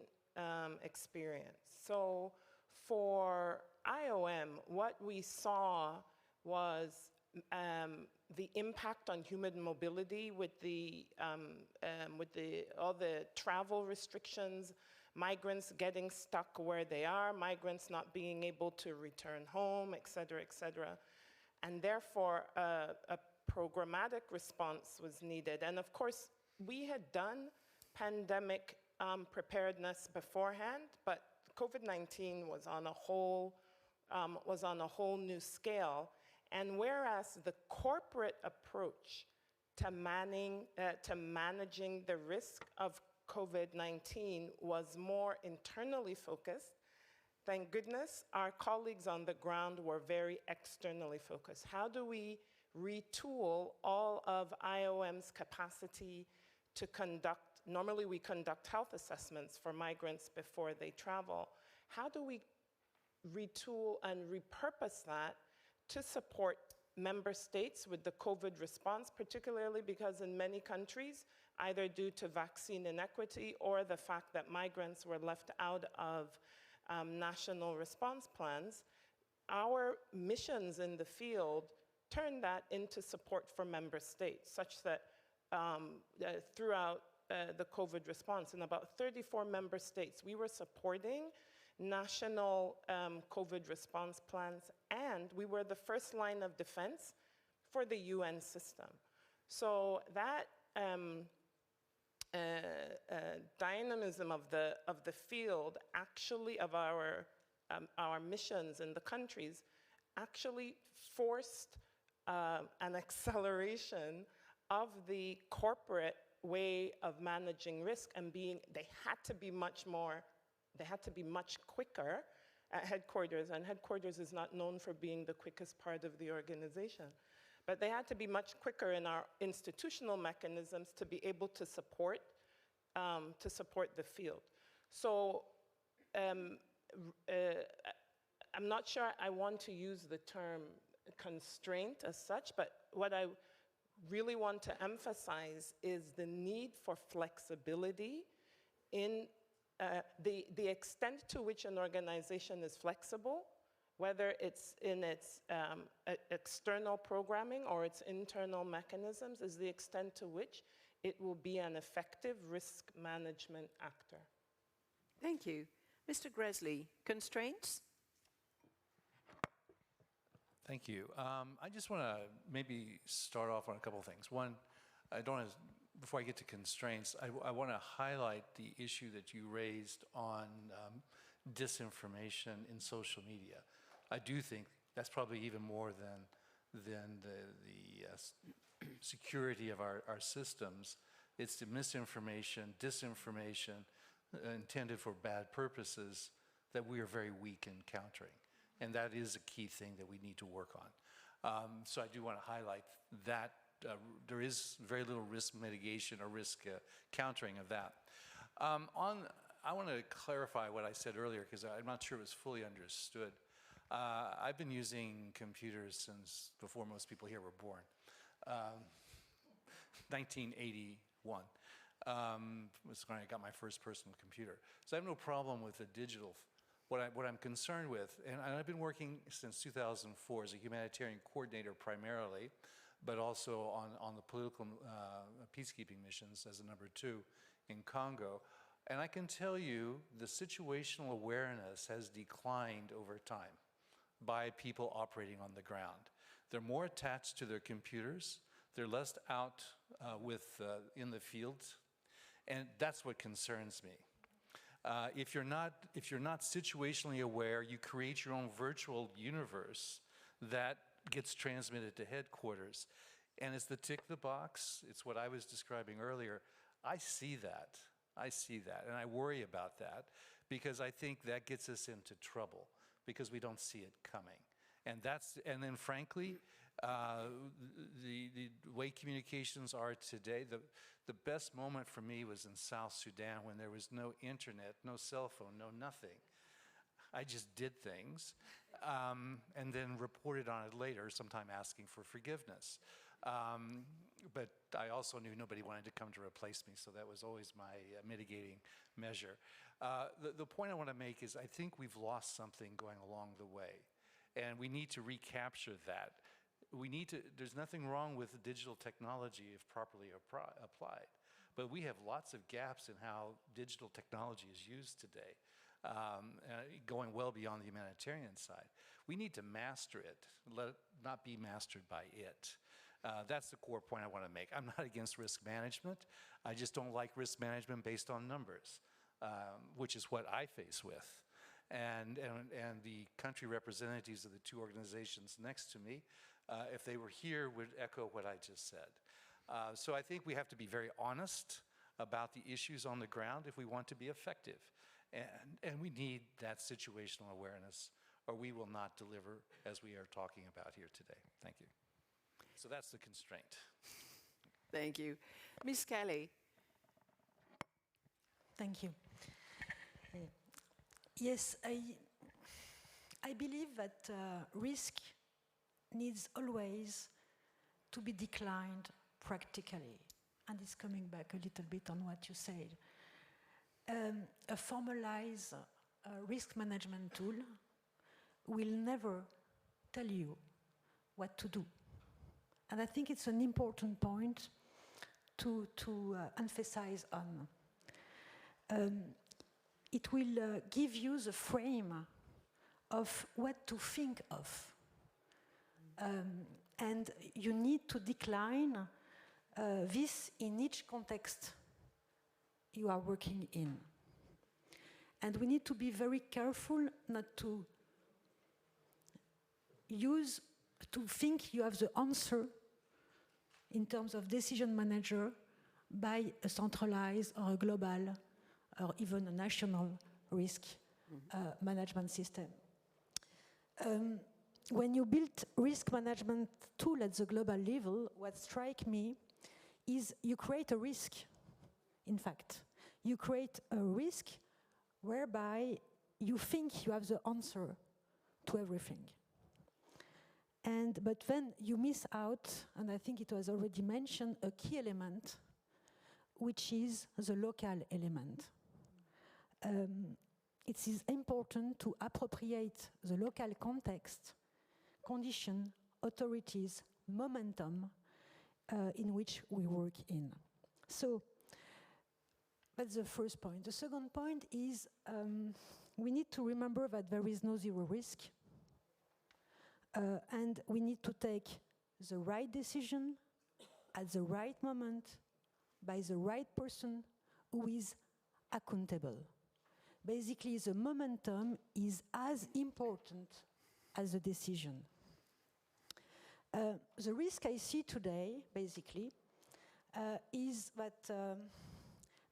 S5: experience. So for IOM, what we saw was the impact on human mobility with all the travel restrictions, migrants getting stuck where they are, migrants not being able to return home, et cetera, et cetera. And therefore, a programmatic response was needed. And of course, we had done pandemic preparedness beforehand, but COVID-19 was on a whole new scale. And whereas the corporate approach to managing the risk of COVID-19 was more internally focused, thank goodness our colleagues on the ground were very externally focused. How do we retool all of IOM's capacity to conduct, normally we conduct health assessments for migrants before they travel. How do we retool and repurpose that to support member states with the COVID response, particularly because in many countries, either due to vaccine inequity or the fact that migrants were left out of national response plans, our missions in the field turned that into support for member states, such that throughout the COVID response, in about 34 member states, we were supporting national COVID response plans, and we were the first line of defense for the UN system. So that dynamism of the field, actually, of our missions in the countries, actually forced an acceleration of the corporate way of managing risk, and they had to be much quicker at headquarters, and headquarters is not known for being the quickest part of the organization. But they had to be much quicker in our institutional mechanisms to be able to support the field. So I'm not sure I want to use the term constraint as such, but what I really want to emphasize is the need for flexibility in the extent to which an organization is flexible, whether it's in its external programming or its internal mechanisms, is the extent to which it will be an effective risk management actor.
S1: Thank you. Mr. Gresley, constraints?
S6: Thank you. I just want to maybe start off on a couple of things. One, before I get to constraints, I want to highlight the issue that you raised on disinformation in social media. I do think that's probably even more than the security of our systems. It's the misinformation, disinformation intended for bad purposes that we are very weak in countering. And that is a key thing that we need to work on. So I do want to highlight that there is very little risk mitigation or risk countering of that. I want to clarify what I said earlier because I'm not sure it was fully understood. I've been using computers since before most people here were born. 1981 was when I got my first personal computer. So I have no problem with the digital. What I'm concerned with, and I've been working since 2004 as a humanitarian coordinator primarily, but also on the political peacekeeping missions as a number 2 in Congo. And I can tell you the situational awareness has declined over time by people operating on the ground. They're more attached to their computers. They're less out in the field. And that's what concerns me. If you're not situationally aware, you create your own virtual universe that gets transmitted to headquarters. And it's the tick the box. It's what I was describing earlier. I see that. And I worry about that because I think that gets us into trouble because we don't see it coming. And then frankly, the way communications are today, the best moment for me was in South Sudan when there was no internet, no cell phone, no nothing. I just did things and then reported on it later, sometime asking for forgiveness. But I also knew nobody wanted to come to replace me, so that was always my mitigating measure. The point I want to make is I think we've lost something going along the way, and we need to recapture that. we need to, there's nothing wrong with digital technology if properly applied, but we have lots of gaps in how digital technology is used today, going well beyond the humanitarian side. We need to master it, let it not be mastered by it. That's the core point I want to make. I'm not against risk management. I just don't like risk management based on numbers, which is what I face with. And the country representatives of the two organizations next to me, if they were here, would echo what I just said. So I think we have to be very honest about the issues on the ground if we want to be effective. And we need that situational awareness, or we will not deliver as we are talking about here today. Thank you. So that's the constraint.
S1: Thank you. Ms. Kelly.
S4: Thank you. Yes, I believe that risk needs always to be declined practically. And it's coming back a little bit on what you said. A formalized risk management tool will never tell you what to do. And I think it's an important point to emphasize on. It will give you the frame of what to think of. And you need to decline this in each context you are working in. And we need to be very careful not to think you have the answer in terms of decision manager by a centralized or a global or even a national risk management system. When you build risk management tool at the global level, what strikes me is you create a risk, in fact. You create a risk whereby you think you have the answer to everything. But then you miss out, and I think it was already mentioned, a key element, which is the local element. It is important to appropriate the local context, condition, authorities, momentum in which we work in. So that's the first point. The second point is we need to remember that there is no zero risk. And we need to take the right decision at the right moment by the right person who is accountable. Basically, the momentum is as important as the decision. The risk I see today, basically, is that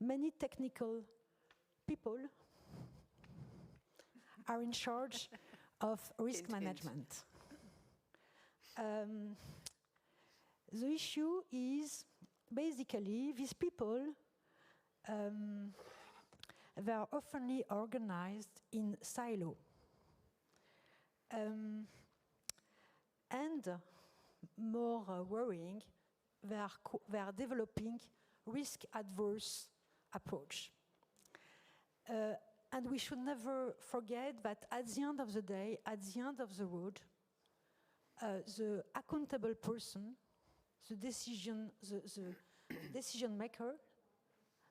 S4: many technical people are in charge of risk management. The issue is basically these people, they are often organized in silo. And more worrying, they are developing risk-adverse approach. And we should never forget that at the end of the day, at the end of the road, the accountable person, the decision maker,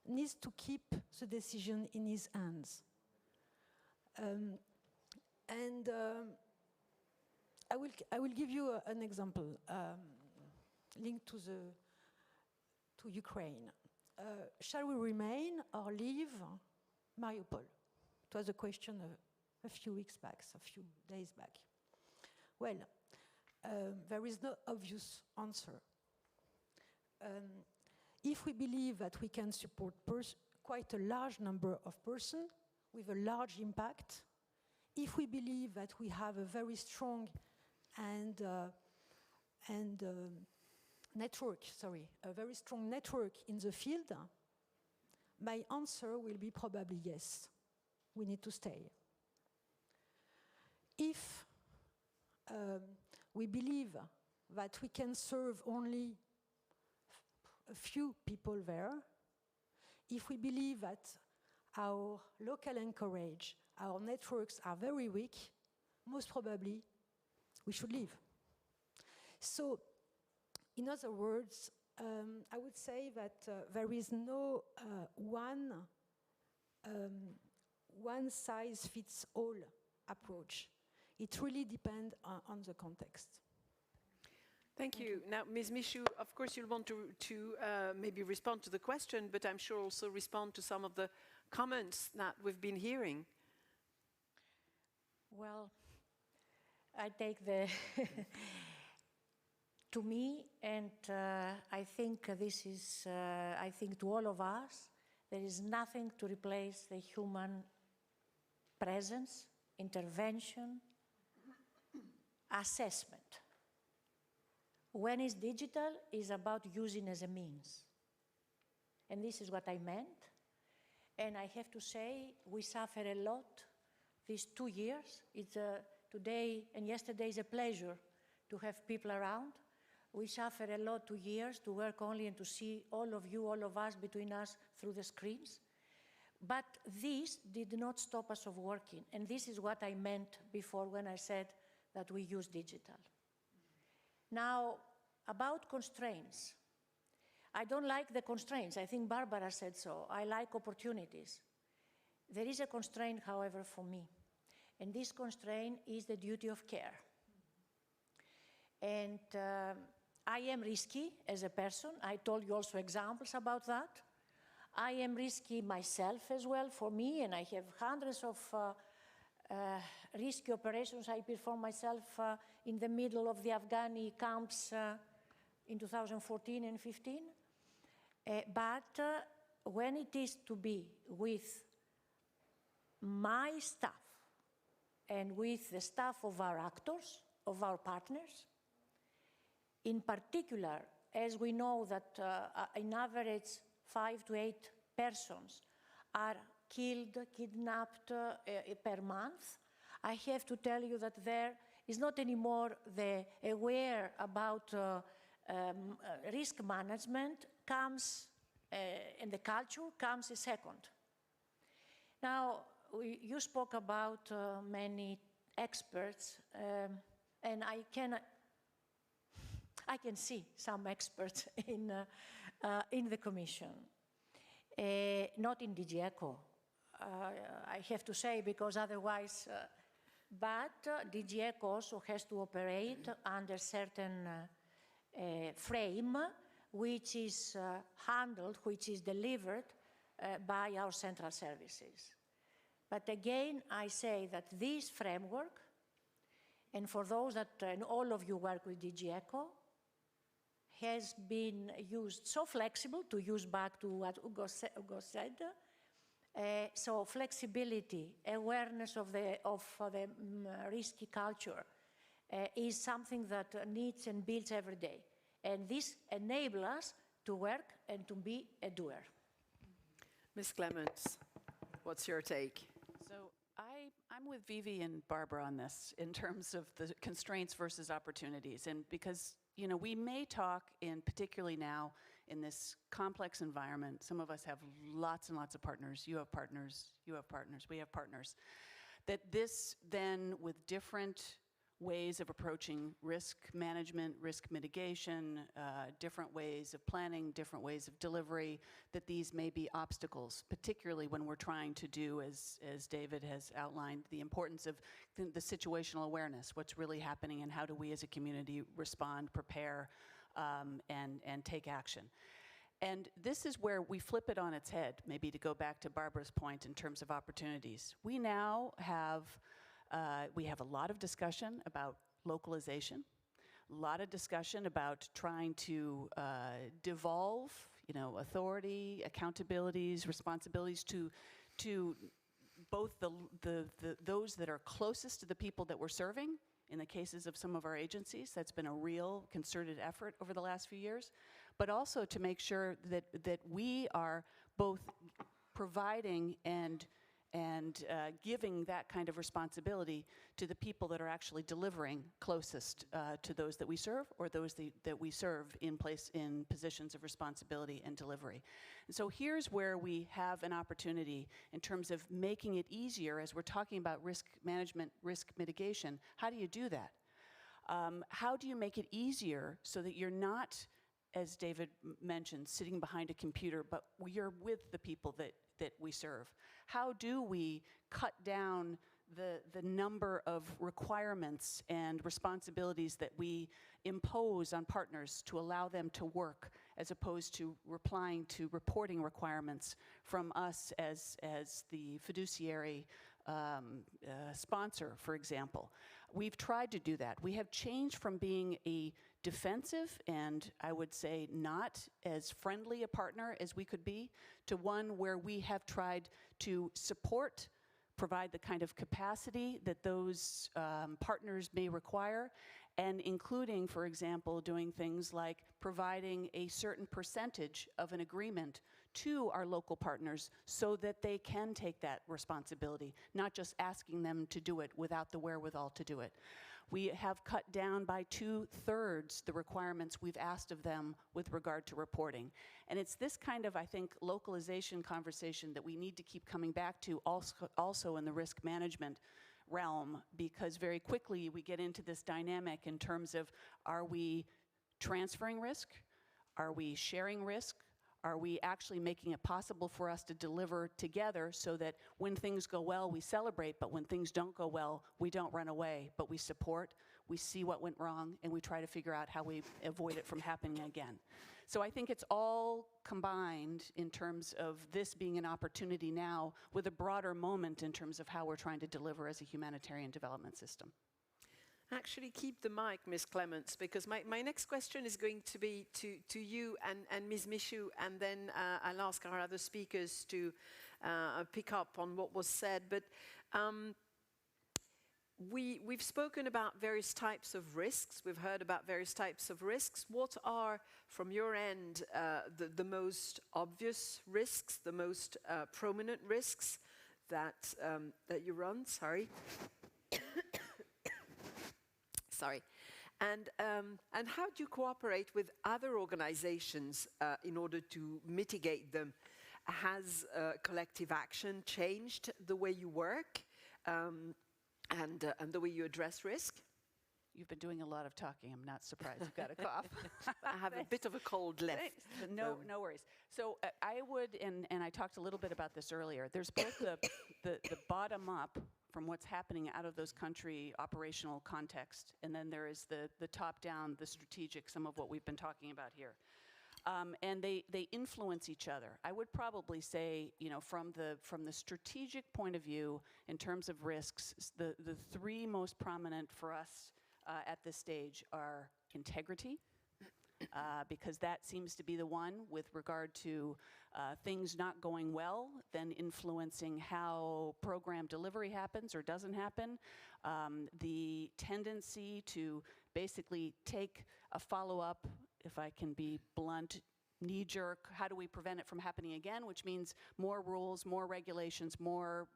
S4: needs to keep the decision in his hands. I will give you an example linked to Ukraine. Shall we remain or leave Mariupol? It was a question a few weeks back, a few days back. Well, there is no obvious answer. If we believe that we can support quite a large number of persons with a large impact, if we believe that we have a very strong a very strong network in the field, my answer will be probably yes. We need to stay. If we believe that we can serve only a few people there, if we believe that our local anchorage, our networks are very weak, most probably we should leave. So, in other words, I would say that there is no one-size-fits-all approach. It really depends on the context.
S1: Thank you. Now, Ms. Michoud, of course, you'll want to maybe respond to the question, but I'm sure also respond to some of the comments that we've been hearing.
S2: Well, I take the to me, and I think this is, I think to all of us, there is nothing to replace the human presence, intervention, assessment. When it's digital, it's about using as a means. And this is what I meant. And I have to say, we suffer a lot these 2 years. It's today and yesterday is a pleasure to have people around. We suffer a lot 2 years to work only and to see all of you, all of us, between us through the screens. But this did not stop us of working. And this is what I meant before when I said that we use digital. Now, about constraints. I don't like the constraints. I think Barbara said so. I like opportunities. There is a constraint, however, for me. And this constraint is the duty of care. And I am risky as a person. I told you also examples about that. I am risky myself as well for me, and I have hundreds of risky operations I performed myself in the middle of the Afghani camps in 2014 and 15. But when it is to be with my staff and with the staff of our actors, of our partners, in particular, as we know that in average 5 to 8 persons are killed, kidnapped per month, I have to tell you that there is not anymore the aware about risk management comes, and the culture comes a second. Now, you spoke about many experts, and I can see some experts in the Commission, not in DG ECHO, I have to say, because otherwise, but DG ECHO also has to operate under certain frame, which is handled, which is delivered by our central services. But again, I say that this framework, and for those that, and all of you work with DG ECHO, has been used so flexible, to use back to what Ugo said, so flexibility, awareness of the risky culture is something that needs and builds every day. And this enables us to work and to be a doer.
S1: Ms. Clements, what's your take?
S3: So I'm with Vivi and Barbara on this in terms of the constraints versus opportunities. And because, you know, we may talk in, particularly now, in this complex environment, some of us have lots and lots of partners. You have partners, you have partners, we have partners. That this then, with different ways of approaching risk management, risk mitigation, different ways of planning, different ways of delivery, that these may be obstacles, particularly when we're trying to do, as David has outlined, the importance of the situational awareness, what's really happening and how do we as a community respond, prepare, and take action. And this is where we flip it on its head, maybe to go back to Barbara's point in terms of opportunities. We now have we have a lot of discussion about localization, a lot of discussion about trying to devolve, you know, authority, accountabilities, responsibilities to both those that are closest to the people that we're serving. In the cases of some of our agencies, that's been a real concerted effort over the last few years, but also to make sure that we are both providing and giving that kind of responsibility to the people that are actually delivering closest to those that we serve, or those that we serve in positions of responsibility and delivery. And so here's where we have an opportunity in terms of making it easier as we're talking about risk management, risk mitigation. How do you do that? How do you make it easier so that you're not, as David mentioned, sitting behind a computer, but you're with the people that we serve? How do we cut down the number of requirements and responsibilities that we impose on partners to allow them to work, as opposed to replying to reporting requirements from us as the fiduciary sponsor, for example? We've tried to do that. We have changed from being a defensive and, I would say, not as friendly a partner as we could be, to one where we have tried to support, provide the kind of capacity that those partners may require, and including, for example, doing things like providing a certain percentage of an agreement to our local partners so that they can take that responsibility, not just asking them to do it without the wherewithal to do it. We have cut down by 2/3 the requirements we've asked of them with regard to reporting. And it's this kind of, I think, localization conversation that we need to keep coming back to also in the risk management realm, because very quickly we get into this dynamic in terms of, are we transferring risk? Are we sharing risk? Are we actually making it possible for us to deliver together so that when things go well, we celebrate, but when things don't go well, we don't run away, but we support, we see what went wrong, and we try to figure out how we avoid it from happening again. So I think it's all combined in terms of this being an opportunity now with a broader moment in terms of how we're trying to deliver as a humanitarian development system.
S1: Actually, keep the mic, Ms. Clements, because my next question is going to be to you and Ms. Michoud, and then I'll ask our other speakers to pick up on what was said. But we've spoken about various types of risks. We've heard about various types of risks. What are, from your end, the most obvious risks, the most prominent risks that you run? Sorry. Sorry. And how do you cooperate with other organizations in order to mitigate them? Has collective action changed the way you work and the way you address risk?
S3: You've been doing a lot of talking. I'm not surprised you've got a cough.
S1: I have a bit of a cold left.
S3: No worries. So I would, and I talked a little bit about this earlier, there's both the bottom up from what's happening out of those country operational context, and then there is the top down, the strategic, some of what we've been talking about here. And they influence each other. I would probably say, from the strategic point of view, in terms of risks, the three most prominent for us at this stage are integrity, because that seems to be the one with regard to things not going well, then influencing how program delivery happens or doesn't happen. The tendency to basically take a follow-up, if I can be blunt, knee-jerk, how do we prevent it from happening again, which means more rules, more regulations, more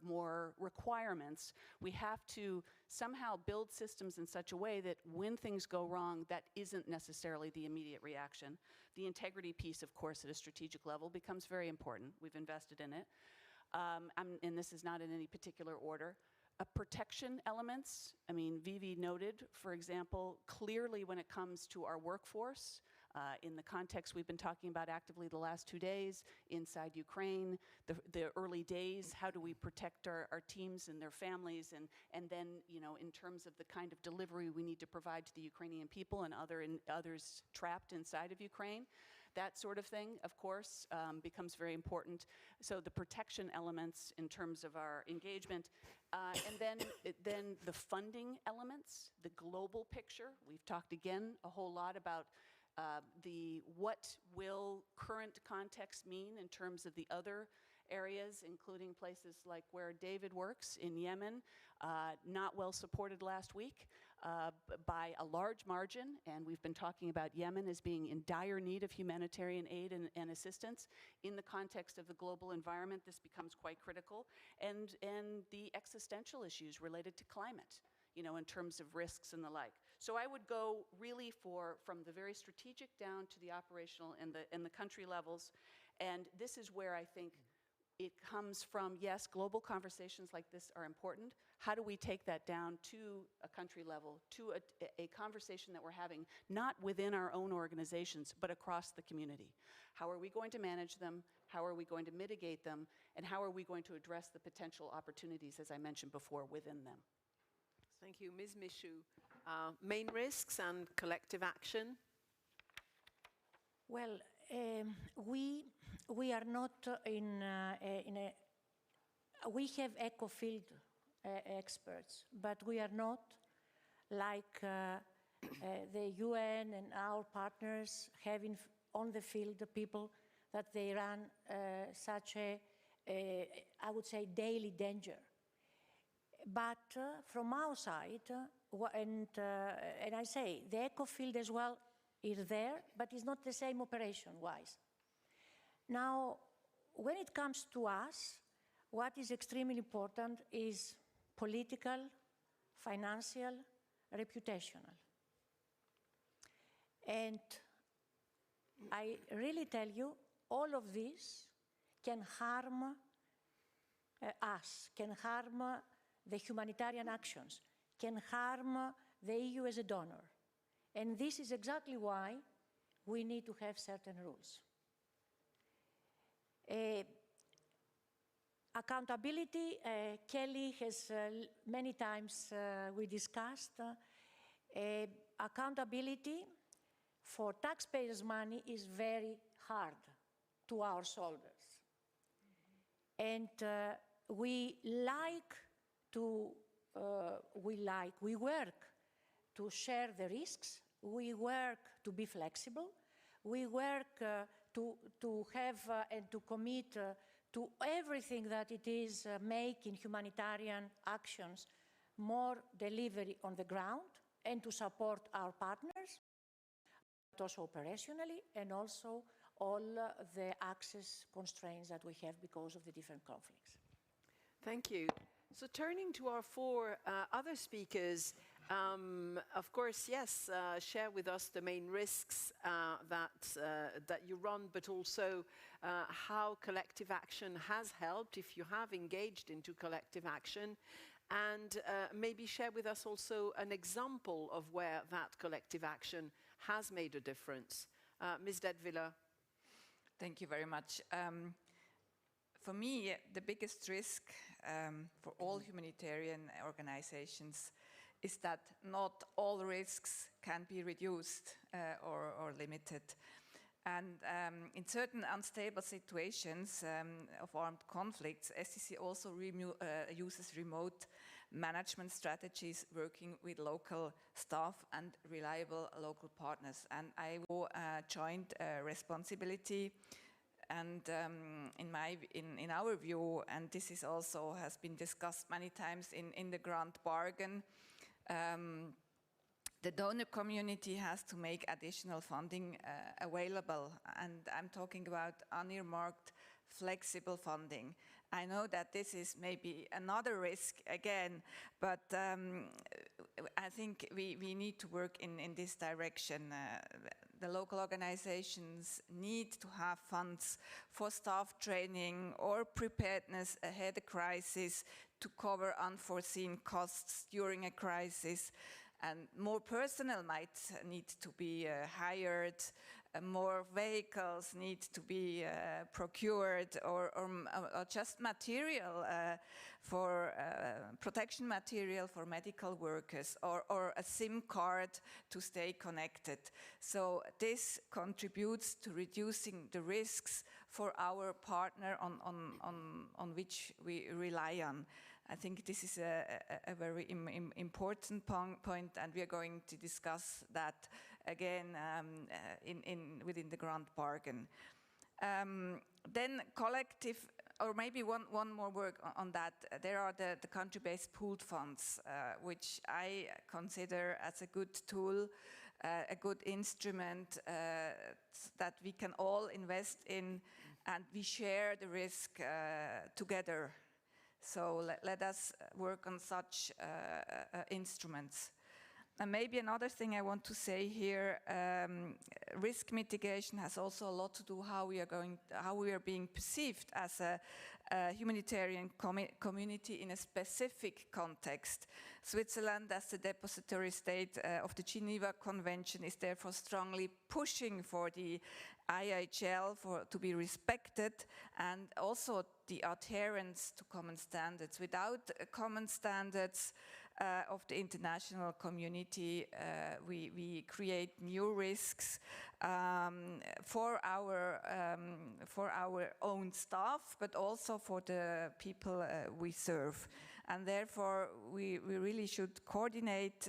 S3: requirements. We have to somehow build systems in such a way that when things go wrong, that isn't necessarily the immediate reaction. The integrity piece, of course, at a strategic level becomes very important. We've invested in it. And this is not in any particular order. Protection elements, Vivi noted, for example, clearly when it comes to our workforce, in the context we've been talking about actively the last 2 days, inside Ukraine, the early days, how do we protect our teams and their families, and then, in terms of the kind of delivery we need to provide to the Ukrainian people and others trapped inside of Ukraine. That sort of thing, of course, becomes very important. So the protection elements in terms of our engagement, and then the funding elements, the global picture. We've talked again a whole lot about what will current context mean in terms of the other areas, including places like where David works in Yemen, not well supported last week by a large margin, and we've been talking about Yemen as being in dire need of humanitarian aid and assistance. In the context of the global environment, this becomes quite critical, and the existential issues related to climate, in terms of risks and the like. So I would go really from the very strategic down to the operational and the country levels, and this is where I think it comes from, yes, global conversations like this are important. How do we take that down to a country level, to a conversation that we're having, not within our own organizations, but across the community? How are we going to manage them? How are we going to mitigate them? And how are we going to address the potential opportunities, as I mentioned before, within them?
S1: Thank you. Ms. Michoud, main risks and collective action?
S2: Well, we are not we have eco-field experts, but we are not like the UN and our partners having on the field the people that they run such I would say, daily danger. But from our side, and I say, the eco-field as well is there, but it's not the same operation-wise. Now, when it comes to us, what is extremely important is political, financial, reputational. And I really tell you, all of this can harm us, can harm the humanitarian actions, can harm the EU as a donor. And this is exactly why we need to have certain rules. Accountability, Kelly has many times we discussed, accountability for taxpayers' money is very hard to our shoulders. And we work to share the risks, we work to be flexible, we work to have and to commit to everything that it is making humanitarian actions more delivery on the ground and to support our partners, but also operationally and also all the access constraints that we have because of the different conflicts.
S1: Thank you. So turning to our four other speakers, of course, yes, share with us the main risks that you run, but also how collective action has helped, if you have engaged into collective action, and maybe share with us also an example of where that collective action has made a difference. Ms. Detwiller.
S7: Thank you very much. For me, the biggest risk for all humanitarian organizations is that not all risks can be reduced or limited. And in certain unstable situations of armed conflicts, SCC also uses remote management strategies, working with local staff and reliable local partners. And I will joint responsibility. And in our view, and this is also has been discussed many times in the grant bargain, the donor community has to make additional funding available, and I'm talking about unearmarked flexible funding. I know that this is maybe another risk again, but I think we need to work in this direction. The local organizations need to have funds for staff training or preparedness ahead of a crisis to cover unforeseen costs during a crisis. And more personnel might need to be hired, more vehicles need to be procured, or just material for protection material for medical workers, or a SIM card to stay connected. So this contributes to reducing the risks for our partner on which we rely on. I think this is a very important point, and we are going to discuss that again within the grant bargain. Then collective, or maybe one more work on that. There are the country-based pooled funds, which I consider as a good tool, a good instrument that we can all invest in, and we share the risk together. So let us work on such instruments. And maybe another thing I want to say here, risk mitigation has also a lot to do how we are being perceived as a humanitarian community in a specific context. Switzerland, as the depository state of the Geneva Convention, is therefore strongly pushing for the IHL to be respected, and also the adherence to common standards. Without common standards of the international community, we create new risks for our own staff, but also for the people we serve. And therefore, we really should coordinate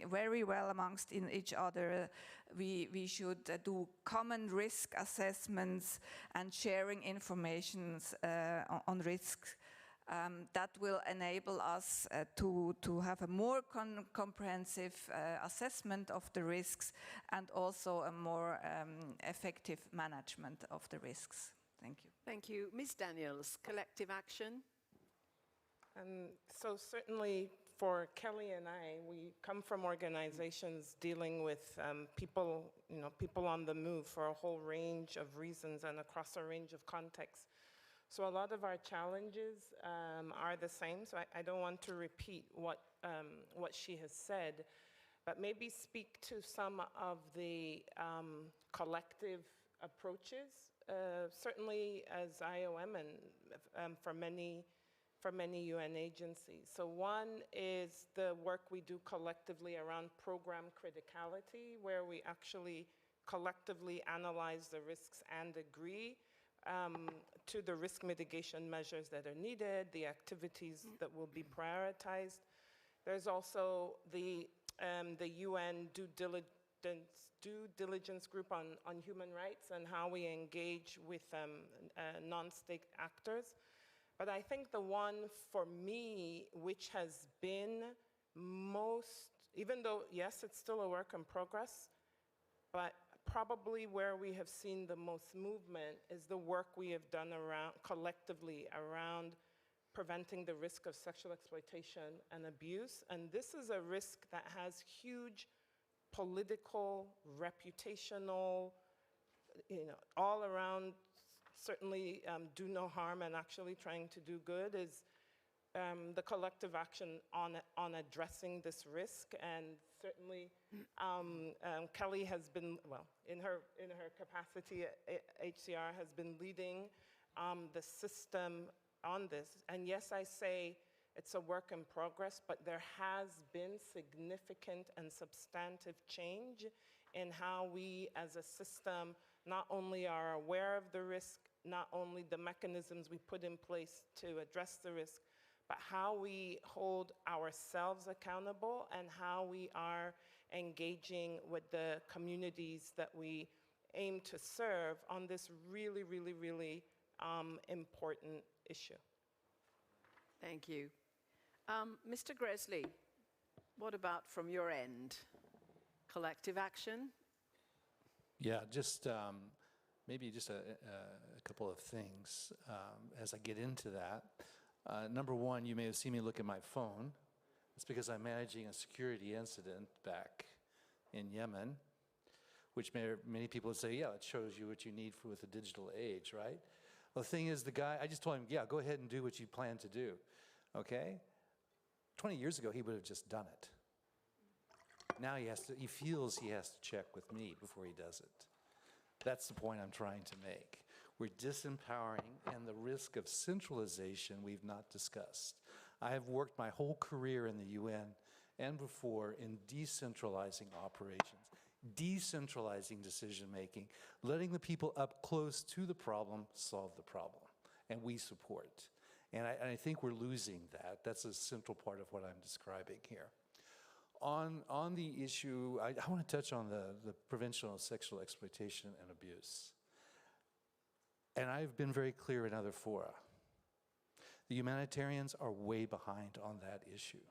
S7: very well amongst each other. We should do common risk assessments and sharing information on risks. That will enable us to have a more comprehensive assessment of the risks and also a more effective management of the risks. Thank you.
S1: Thank you. Ms. Daniels, collective action.
S5: So certainly for Kelly and I, we come from organizations dealing with people on the move for a whole range of reasons and across a range of contexts. So a lot of our challenges are the same, so I don't want to repeat what she has said, but maybe speak to some of the collective approaches, certainly as IOM and for many UN agencies. So one is the work we do collectively around program criticality, where we actually collectively analyze the risks and agree to the risk mitigation measures that are needed, the activities that will be prioritized. There's also the UN due diligence group on human rights and how we engage with non-state actors. But I think the one for me, which has been most, even though, yes, it's still a work in progress, but probably where we have seen the most movement is the work we have done collectively around preventing the risk of sexual exploitation and abuse. And this is a risk that has huge political, reputational, all around, certainly do no harm and actually trying to do good is the collective action on addressing this risk. And certainly Kelly has been, well, in her capacity at HCR, has been leading the system on this. And yes, I say it's a work in progress, but there has been significant and substantive change in how we as a system not only are aware of the risk, not only the mechanisms we put in place to address the risk, but how we hold ourselves accountable and how we are engaging with the communities that we aim to serve on this really, really, really important issue.
S1: Thank you. Mr. Gresley, what about from your end? Collective action?
S6: Yeah, just maybe just a couple of things as I get into that. Number one, you may have seen me look at my phone. It's because I'm managing a security incident back in Yemen, which many people would say, yeah, it shows you what you need with the digital age, right? Well, the thing is, the guy, I just told him, yeah, go ahead and do what you plan to do, okay? 20 years ago, he would have just done it. Now he feels he has to check with me before he does it. That's the point I'm trying to make. We're disempowering, and the risk of centralization we've not discussed. I have worked my whole career in the UN and before in decentralizing operations, decentralizing decision-making, letting the people up close to the problem solve the problem, and we support. And I think we're losing that. That's a central part of what I'm describing here. On the issue, I want to touch on the prevention of sexual exploitation and abuse. And I've been very clear in other fora. The humanitarians are way behind on that issue.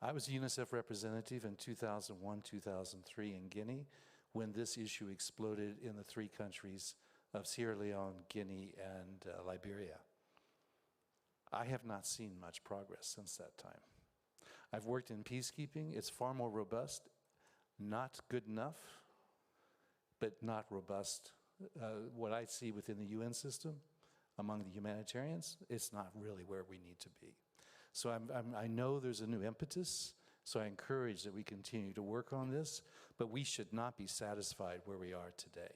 S6: I was a UNICEF representative in 2001, 2003 in Guinea when this issue exploded in the 3 countries of Sierra Leone, Guinea, and Liberia. I have not seen much progress since that time. I've worked in peacekeeping. It's far more robust, not good enough, but not robust. What I see within the UN system, among the humanitarians, it's not really where we need to be. So I know there's a new impetus, so I encourage that we continue to work on this, but we should not be satisfied where we are today.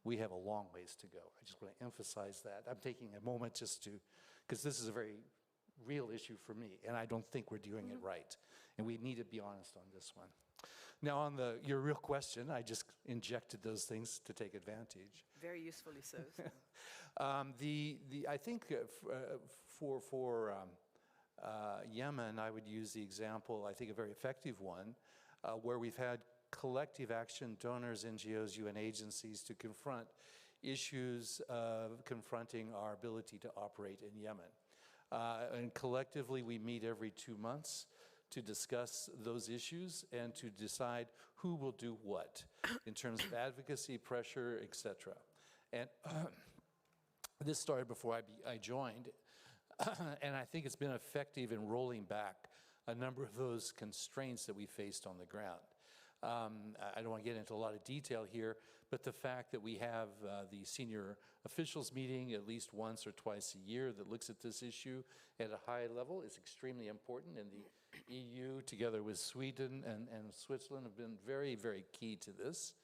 S6: We have a long ways to go. I just want to emphasize that. I'm taking a moment just to, because this is a very real issue for me, and I don't think we're doing it right. And we need to be honest on this one. Now, on your real question, I just injected those things to take advantage.
S1: Very usefully so.
S6: I think for Yemen, I would use the example, I think a very effective one, where we've had collective action, donors, NGOs, UN agencies, to confront issues of confronting our ability to operate in Yemen. And collectively, we meet every 2 months to discuss those issues and to decide who will do what in terms of advocacy, pressure, etc. And this started before I joined, and I think it's been effective in rolling back a number of those constraints that we faced on the ground. I don't want to get into a lot of detail here, but the fact that we have the senior officials meeting at least once or twice a year that looks at this issue at a high level is extremely important, and the EU, together with Sweden and Switzerland, have been very, very key to this.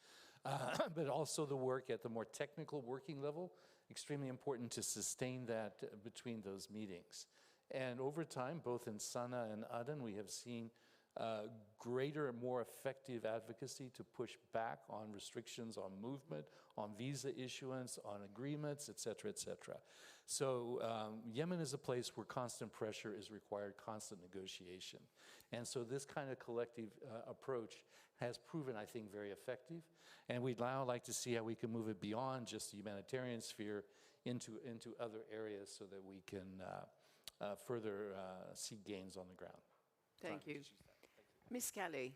S6: But also the work at the more technical working level, extremely important to sustain that between those meetings. And over time, both in Sana'a and Aden, we have seen greater and more effective advocacy to push back on restrictions on movement, on visa issuance, on agreements, et cetera, et cetera. So Yemen is a place where constant pressure is required, constant negotiation. And so this kind of collective approach has proven, I think, very effective. And we'd now like to see how we can move it beyond just the humanitarian sphere into other areas so that we can further see gains on the ground.
S1: Thank you. Ms. Kelly.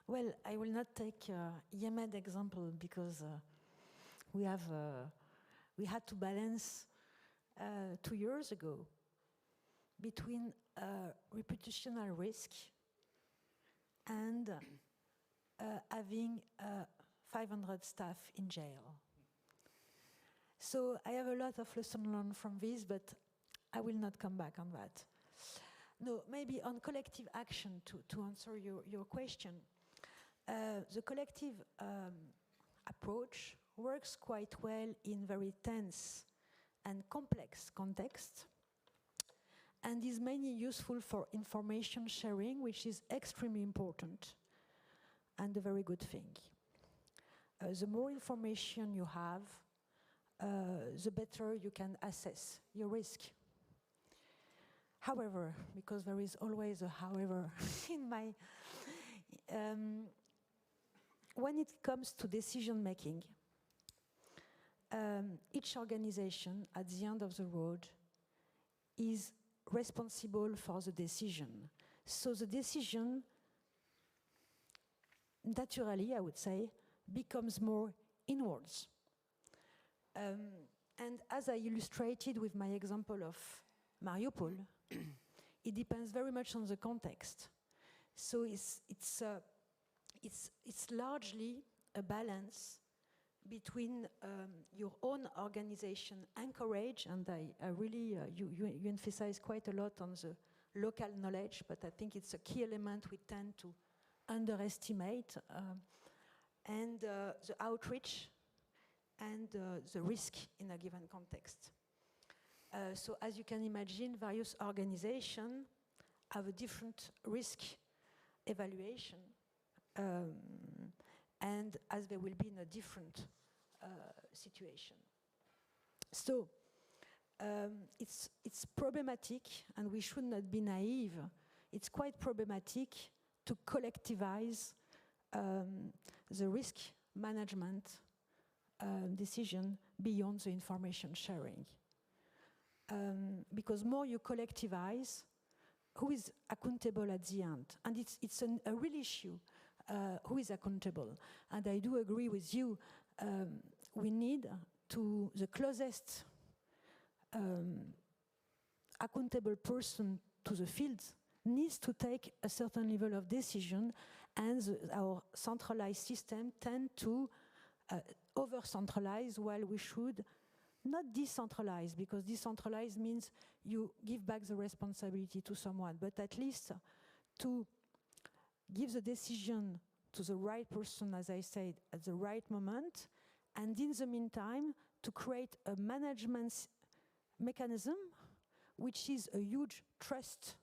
S4: Well, I will not take Yemen example because we had to balance 2 years ago between reputational risk and having 500 staff in jail. So I have a lot of lessons learned from this, but I will not come back on that. No, maybe on collective action, to answer your question. The collective approach works quite well in very tense and complex contexts, and is mainly useful for information sharing, which is extremely important and a very good thing. The more information you have, the better you can assess your risk. However, because there is always a however in my... when it comes to decision making, each organization at the end of the road is responsible for the decision. So the decision, naturally, I would say, becomes more inwards. And as I illustrated with my example of Mariupol, it depends very much on the context. So it's largely a balance between your own organization encourage, and I really, you emphasize quite a lot on the local knowledge, but I think it's a key element we tend to underestimate, and the outreach and the risk in a given context. So as you can imagine, various organizations have a different risk evaluation, and as they will be in a different situation. So it's problematic, and we should not be naive. It's quite problematic to collectivize the risk management decision beyond the information sharing. Because more you collectivize, who is accountable at the end? And it's a real issue, who is accountable? And I do agree with you, we need to the closest accountable person to the fields needs to take a certain level of decision, and our centralized system tend to over-centralize while we should not decentralize, because decentralize means you give back the responsibility to someone, but at least to give the decision to the right person, as I said, at the right moment, and in the meantime, to create a management mechanism which is a huge trust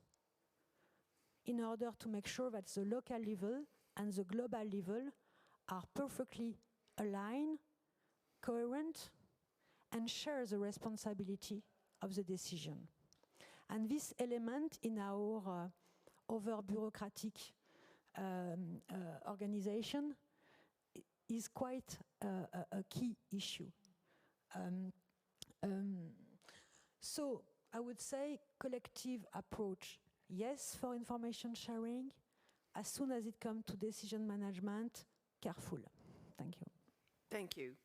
S4: in order to make sure that the local level and the global level are perfectly aligned, coherent, and share the responsibility of the decision. And this element in our over-bureaucratic organization is quite a key issue. So I would say collective approach, yes, for information sharing. As soon as it comes to decision management, careful. Thank you.
S1: Thank you.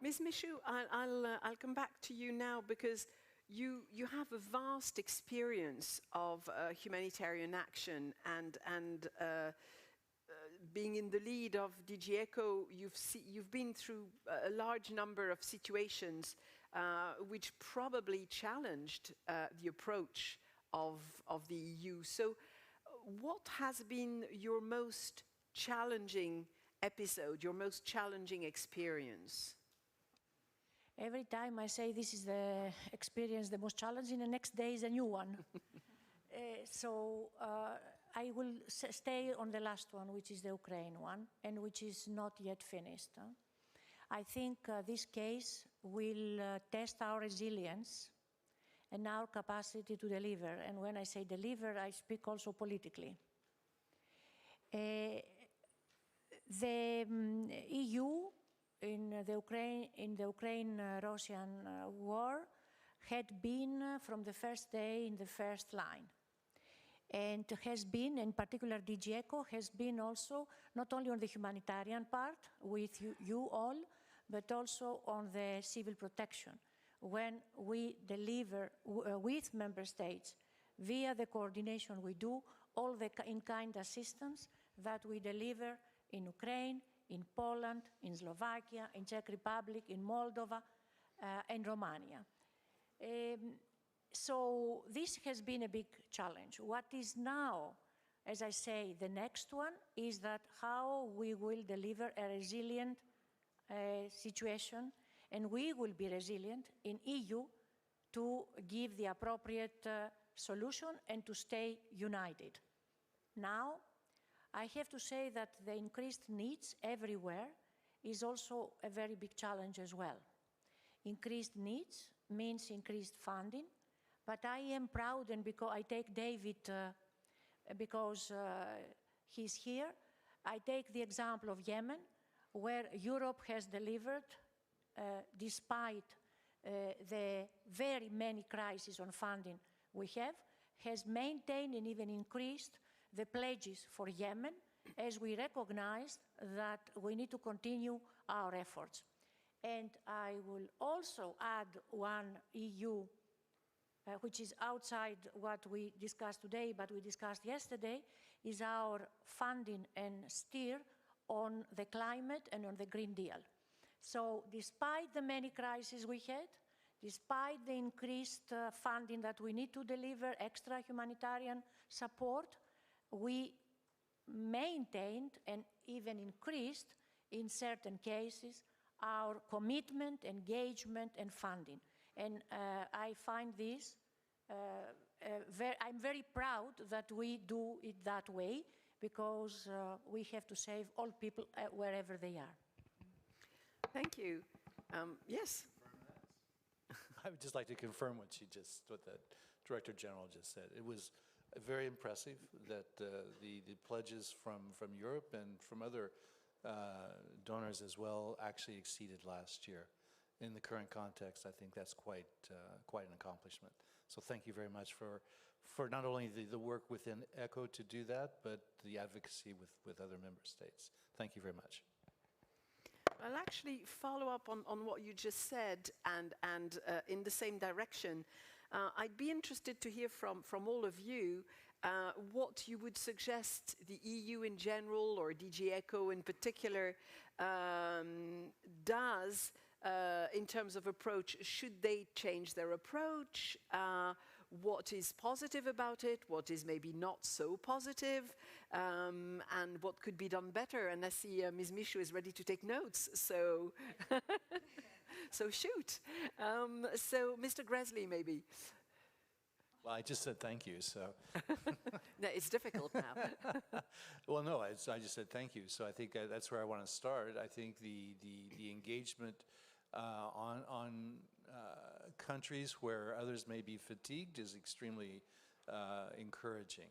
S1: Ms. Michoud, I'll come back to you now, because you have a vast experience of humanitarian action, and being in the lead of DG ECHO, you've been through a large number of situations which probably challenged the approach of the EU. So what has been your most challenging episode, your most challenging experience?
S2: Every time I say this is the experience the most challenging, the next day is a new one. So I will stay on the last one, which is the Ukraine one, and which is not yet finished. I think this case will test our resilience and our capacity to deliver. And when I say deliver, I speak also politically. The EU in the Ukraine-Russian war had been from the first day in the first line, and has been, in particular DG ECHO, has been also not only on the humanitarian part with you all, but also on the civil protection, when we deliver with member states via the coordination we do, all the in-kind assistance that we deliver in Ukraine, in Poland, in Slovakia, in Czech Republic, in Moldova, and Romania. So this has been a big challenge. What is now, as I say, the next one is that how we will deliver a resilient situation, and we will be resilient in EU to give the appropriate solution and to stay united. Now, I have to say that the increased needs everywhere is also a very big challenge as well. Increased needs means increased funding, but I am proud, and because I take David, because he's here, I take the example of Yemen, where Europe has delivered, despite the very many crises on funding we have, has maintained and even increased the pledges for Yemen, as we recognize that we need to continue our efforts. And I will also add one EU, which is outside what we discussed today, but we discussed yesterday, is our funding and steer on the climate and on the Green Deal. So despite the many crises we had, despite the increased funding that we need to deliver, extra humanitarian support, we maintained and even increased, in certain cases, our commitment, engagement, and funding. And I find this, I'm very proud that we do it that way, because we have to save all people wherever they are.
S1: Thank you. Yes?
S6: I would just like to confirm what the Director General just said. It was very impressive that the pledges from Europe and from other donors as well actually exceeded last year. In the current context, I think that's quite an accomplishment. So thank you very much for not only the work within ECHO to do that, but the advocacy with other member states. Thank you very much.
S1: I'll actually follow up on what you just said, and in the same direction. I'd be interested to hear from all of you what you would suggest the EU in general, or DG ECHO in particular, does in terms of approach. Should they change their approach? What is positive about it? What is maybe not so positive? And what could be done better? And I see Ms. Michaud is ready to take notes, so, so shoot. So Mr. Gresley, maybe.
S6: Well, I just said thank you, so.
S1: No, it's difficult now.
S6: Well, no, I just said thank you. So I think that's where I want to start. I think the engagement on countries where others may be fatigued is extremely encouraging.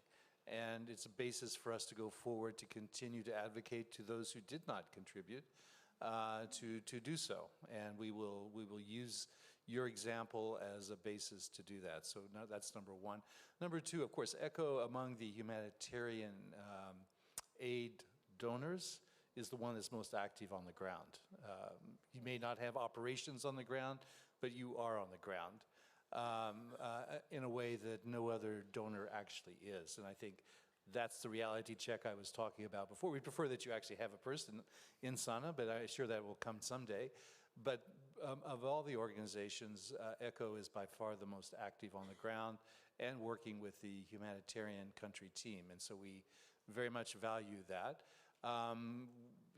S6: And it's a basis for us to go forward to continue to advocate to those who did not contribute to do so. And we will use your example as a basis to do that. So no, that's number one. Number two, of course, ECHO among the humanitarian aid donors is the one that's most active on the ground. You may not have operations on the ground, but you are on the ground in a way that no other donor actually is. And I think that's the reality check I was talking about before. We prefer that you actually have a person in Sana, but I'm sure that will come someday. But of all the organizations, ECHO is by far the most active on the ground and working with the humanitarian country team. And so we very much value that.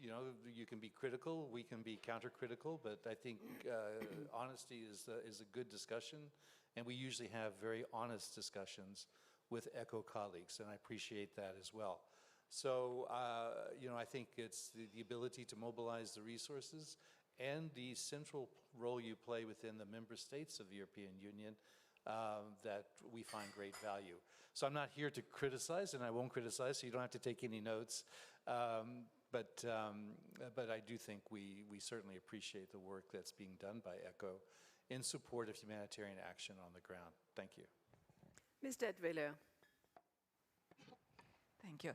S6: You know, you can be critical, we can be counter-critical, but I think honesty is a good discussion, and we usually have very honest discussions with ECHO colleagues, and I appreciate that as well. So, you know, I think it's the ability to mobilize the resources and the central role you play within the member states of the European Union that we find great value. So I'm not here to criticize, and I won't criticize, so you don't have to take any notes. But I do think we certainly appreciate the work that's being done by ECHO in support of humanitarian action on the ground. Thank you.
S1: Ms. Detwiller.
S7: Thank you.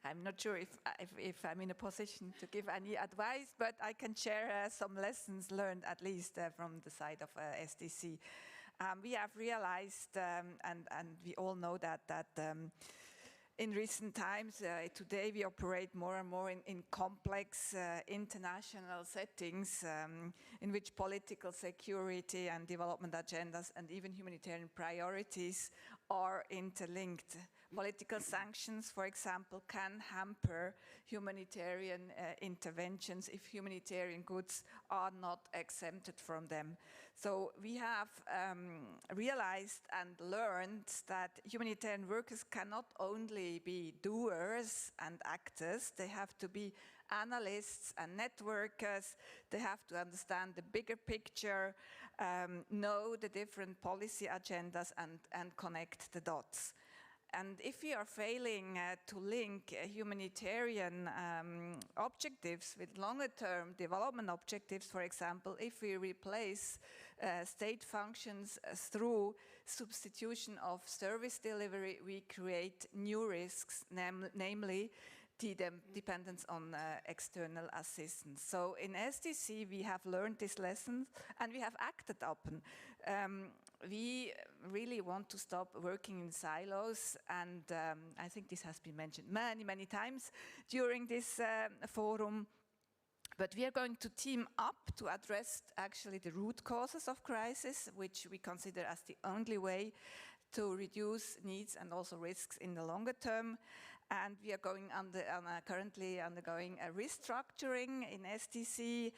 S7: I'm not sure if I'm in a position to give any advice, but I can share some lessons learned, at least from the side of SDC. We have realized, and we all know that in recent times, today we operate more and more in complex international settings in which political security and development agendas and even humanitarian priorities are interlinked. Political sanctions, for example, can hamper humanitarian interventions if humanitarian goods are not exempted from them. So we have realized and learned that humanitarian workers cannot only be doers and actors, they have to be analysts and networkers, they have to understand the bigger picture, know the different policy agendas and connect the dots. And if we are failing to link humanitarian objectives with longer-term development objectives, for example, if we replace state functions through substitution of service delivery, we create new risks, namely the dependence on external assistance. So in SDC, we have learned this lesson and we have acted upon. We really want to stop working in silos, and I think this has been mentioned many, many times during this forum. But we are going to team up to address actually the root causes of crisis, which we consider as the only way to reduce needs and also risks in the longer term. And we are going currently undergoing a restructuring in SDC.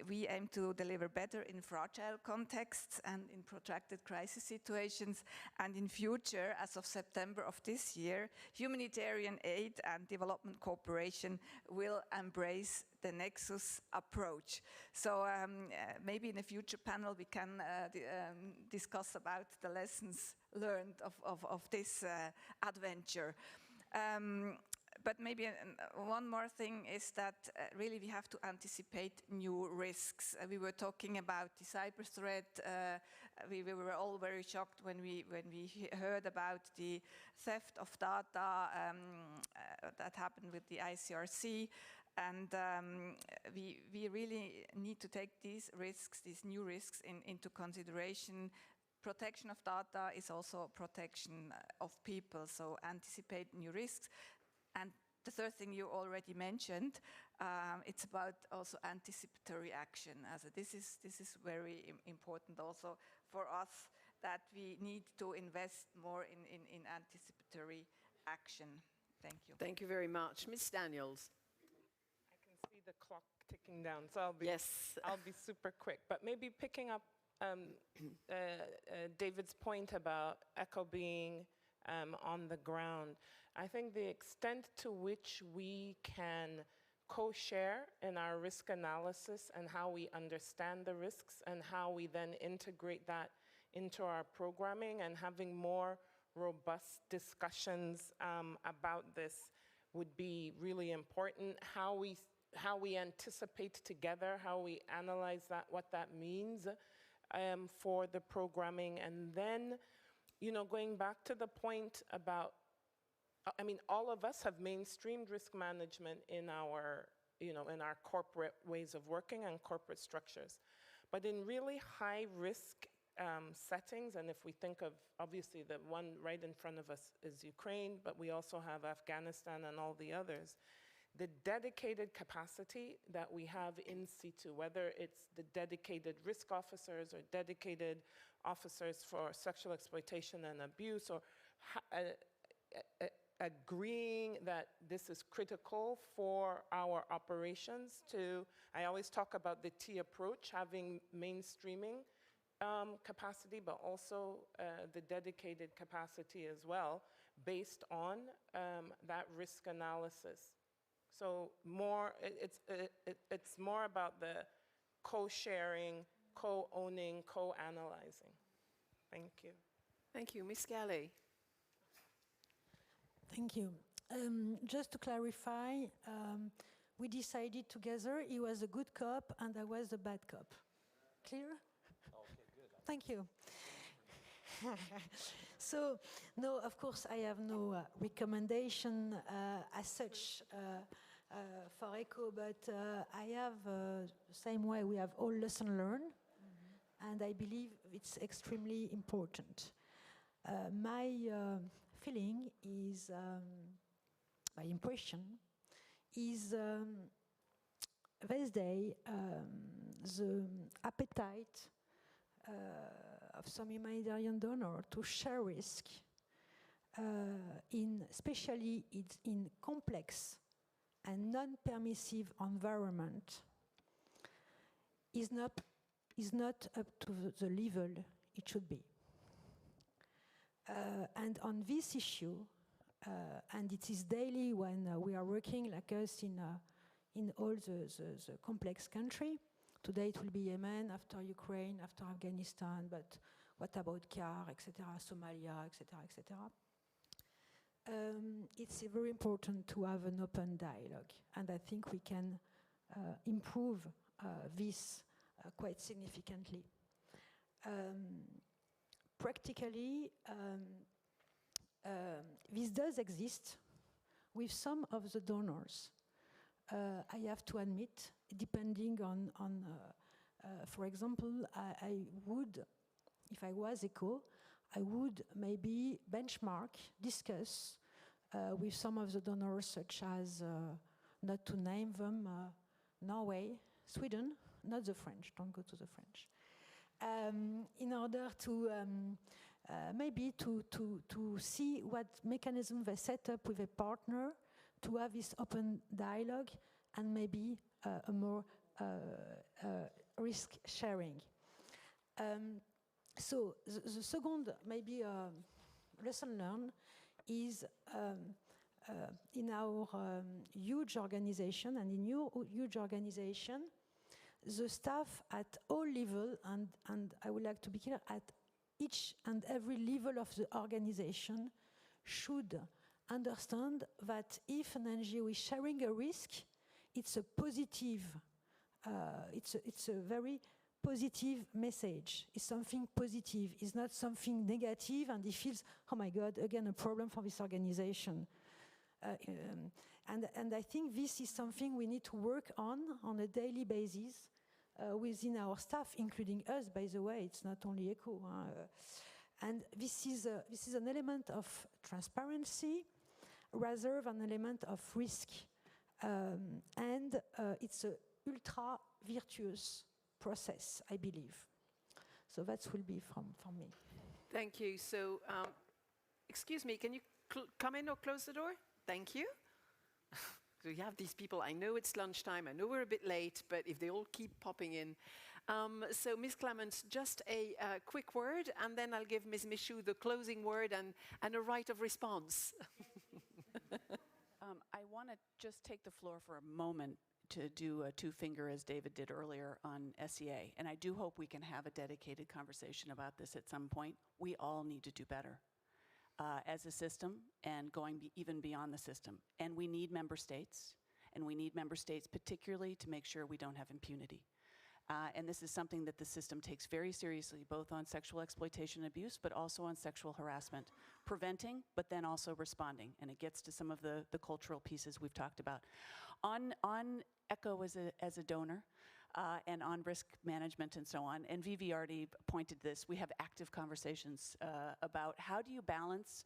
S7: We aim to deliver better in fragile contexts and in protracted crisis situations. And in future, as of September of this year, humanitarian aid and development cooperation will embrace the Nexus approach. So maybe in a future panel we can discuss about the lessons learned of this adventure. But maybe one more thing is that really we have to anticipate new risks. We were talking about the cyber threat. We were all very shocked when we heard about the theft of data that happened with the ICRC. And we really need to take these risks, these new risks, into consideration protection of data is also protection of people, so anticipate new risks. And the third thing you already mentioned, it's about also anticipatory action. This is very important also for us, that we need to invest more in anticipatory action. Thank you.
S1: Thank you very much. Ms. Daniels.
S5: I can see the clock ticking down, so I'll be super quick. But maybe picking up David's point about ECHO being on the ground, I think the extent to which we can co-share in our risk analysis and how we understand the risks and how we then integrate that into our programming and having more robust discussions about this would be really important. How we anticipate together, how we analyze that, what that means for the programming. And then, going back to the point about, all of us have mainstreamed risk management in our corporate ways of working and corporate structures. But in really high risk settings, and if we think of, obviously the one right in front of us is Ukraine, but we also have Afghanistan and all the others, the dedicated capacity that we have in situ, whether it's the dedicated risk officers or dedicated officers for sexual exploitation and abuse, or agreeing that this is critical for our operations I always talk about the T approach, having mainstreaming capacity, but also the dedicated capacity as well, based on that risk analysis. So it's more about the co-sharing, co-owning, co-analyzing. Thank you.
S1: Thank you. Ms. Galley.
S4: Thank you. Just to clarify, we decided together he was a good cop and I was a bad cop. Clear?
S8: Okay, good.
S4: Thank you. So, no, of course, I have no recommendation as such for ECHO, but I have the same way we have all lesson learned, and I believe it's extremely important. My feeling is, my impression is these days the appetite of some humanitarian donor to share risk, especially in complex and non-permissive environment, is not up to the level it should be. And on this issue, and it is daily when we are working like us in all the complex country. Today it will be Yemen, after Ukraine, after Afghanistan, but what about CAR, etc., Somalia, etc., etc. It's very important to have an open dialogue, and I think we can improve this quite significantly. Practically, this does exist with some of the donors. I have to admit, depending on for example, I would, if I was ECHO, I would maybe benchmark, discuss with some of the donors, such as, not to name them, Norway, Sweden, not the French, don't go to the French, in order to maybe to see what mechanism they set up with a partner to have this open dialogue and maybe a more risk sharing. So the second maybe lesson learned is in our huge organization, and in your huge organization, the staff at all levels, and I would like to be clear, at each and every level of the organization should understand that if an NGO is sharing a risk, it's a positive, it's a very positive message. It's something positive. It's not something negative, and he feels, oh my God, again a problem for this organization. And I think this is something we need to work on a daily basis within our staff, including us, by the way. It's not only ECHO. And this is an element of transparency rather than an element of risk. And it's an ultra-virtuous process, I believe. So that will be from me.
S1: Thank you. So, excuse me, can you come in or close the door? Thank you. So you have these people, I know it's lunchtime, I know we're a bit late, but if they all keep popping in. So Ms. Clements, just a quick word, and then I'll give Ms. Michoud the closing word and a right of response.
S3: I want to just take the floor for a moment to do a two-finger, as David did earlier, on SEA. And I do hope we can have a dedicated conversation about this at some point. We all need to do better as a system and going even beyond the system. And we need member states, and we need member states particularly to make sure we don't have impunity. And this is something that the system takes very seriously, both on sexual exploitation and abuse, but also on sexual harassment. Preventing, but then also responding. And it gets to some of the cultural pieces we've talked about. On ECHO as a donor, and on risk management and so on, and Vivi already pointed this, we have active conversations about how do you balance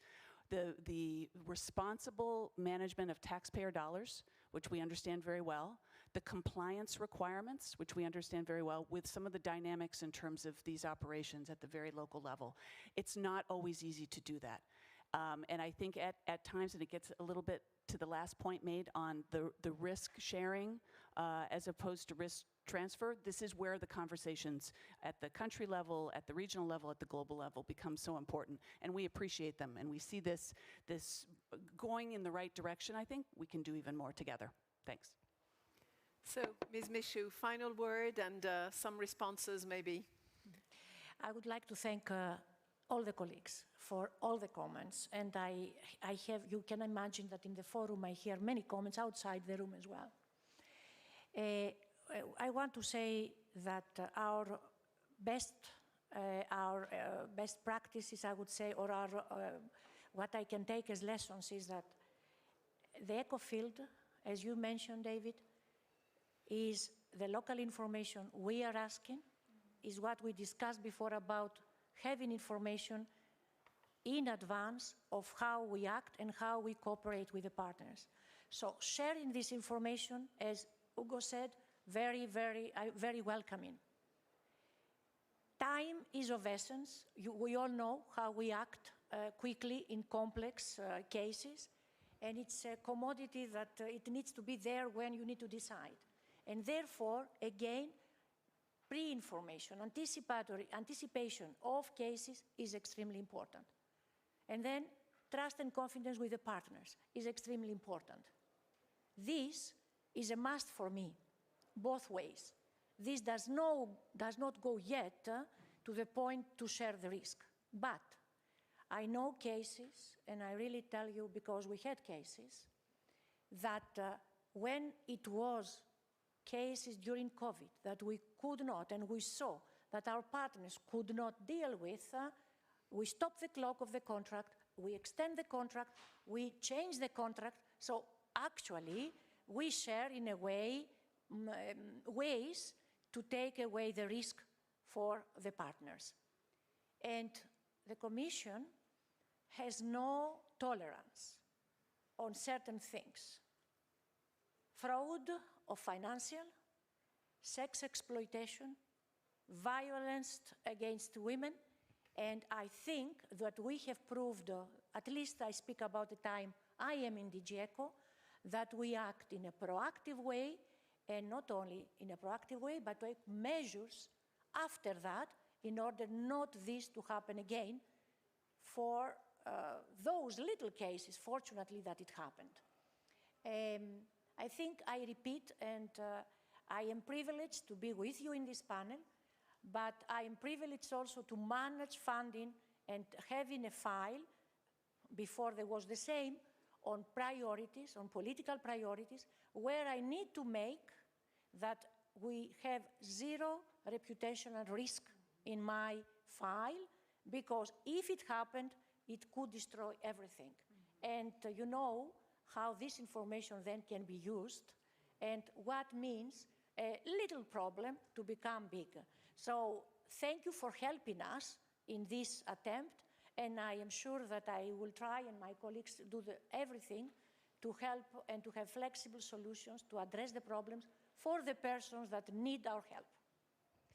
S3: the responsible management of taxpayer dollars, which we understand very well, the compliance requirements, which we understand very well, with some of the dynamics in terms of these operations at the very local level. It's not always easy to do that. And I think at times, and it gets a little bit to the last point made on the risk sharing as opposed to risk transfer, this is where the conversations at the country level, at the regional level, at the global level become so important. And we appreciate them. And we see this going in the right direction. I think we can do even more together. Thanks.
S1: So, Ms. Michoud, final word and some responses maybe.
S2: I would like to thank all the colleagues for all the comments. And you can imagine that in the forum I hear many comments outside the room as well. I want to say that our best practices, I would say, or what I can take as lessons is that the ECHO field, as you mentioned, David, is the local information we are asking, is what we discussed before about having information in advance of how we act and how we cooperate with the partners. So sharing this information, as Ugo said, very, very, very welcoming. Time is of essence. We all know how we act quickly in complex cases, and it's a commodity that it needs to be there when you need to decide. And therefore, again, pre-information, anticipation of cases is extremely important. And then trust and confidence with the partners is extremely important. This is a must for me, both ways. This does not go yet to the point to share the risk. But I know cases, and I really tell you because we had cases, that when it was cases during COVID that we could not, and we saw that our partners could not deal with, we stop the clock of the contract, we extend the contract, we change the contract. So actually, we share in a way, ways to take away the risk for the partners. And the Commission has no tolerance on certain things. Fraud of financial, sex exploitation, violence against women, and I think that we have proved, at least I speak about the time I am in DG ECHO, that we act in a proactive way, and not only in a proactive way, but take measures after that in order not this to happen again for those little cases, fortunately, that it happened. I think I repeat, and I am privileged to be with you in this panel, but I am privileged also to manage funding and having a file, before there was the same, on priorities, on political priorities, where I need to make that we have zero reputational risk in my file, because if it happened, it could destroy everything. And you know how this information then can be used, and what means a little problem to become big. So thank you for helping us in this attempt, and I am sure that I will try, and my colleagues do everything to help and to have flexible solutions to address the problems for the persons that need our help.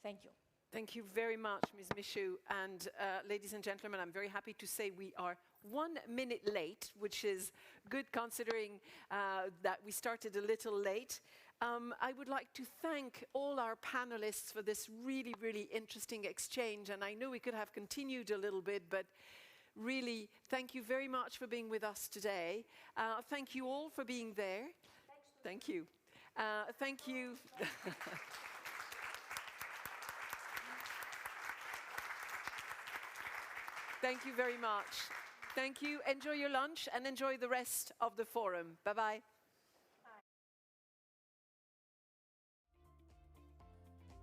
S2: Thank you.
S1: Thank you very much, Ms. Michaud. And ladies and gentlemen, I'm very happy to say we are 1 minute late, which is good considering that we started a little late. I would like to thank all our panelists for this really, really interesting exchange. And I know we could have continued a little bit, but really, thank you very much for being with us today. Thank you all for being there. Thank you. Thank you. Thank you very much. Thank you. Enjoy your lunch and enjoy the rest of the forum. Bye-bye.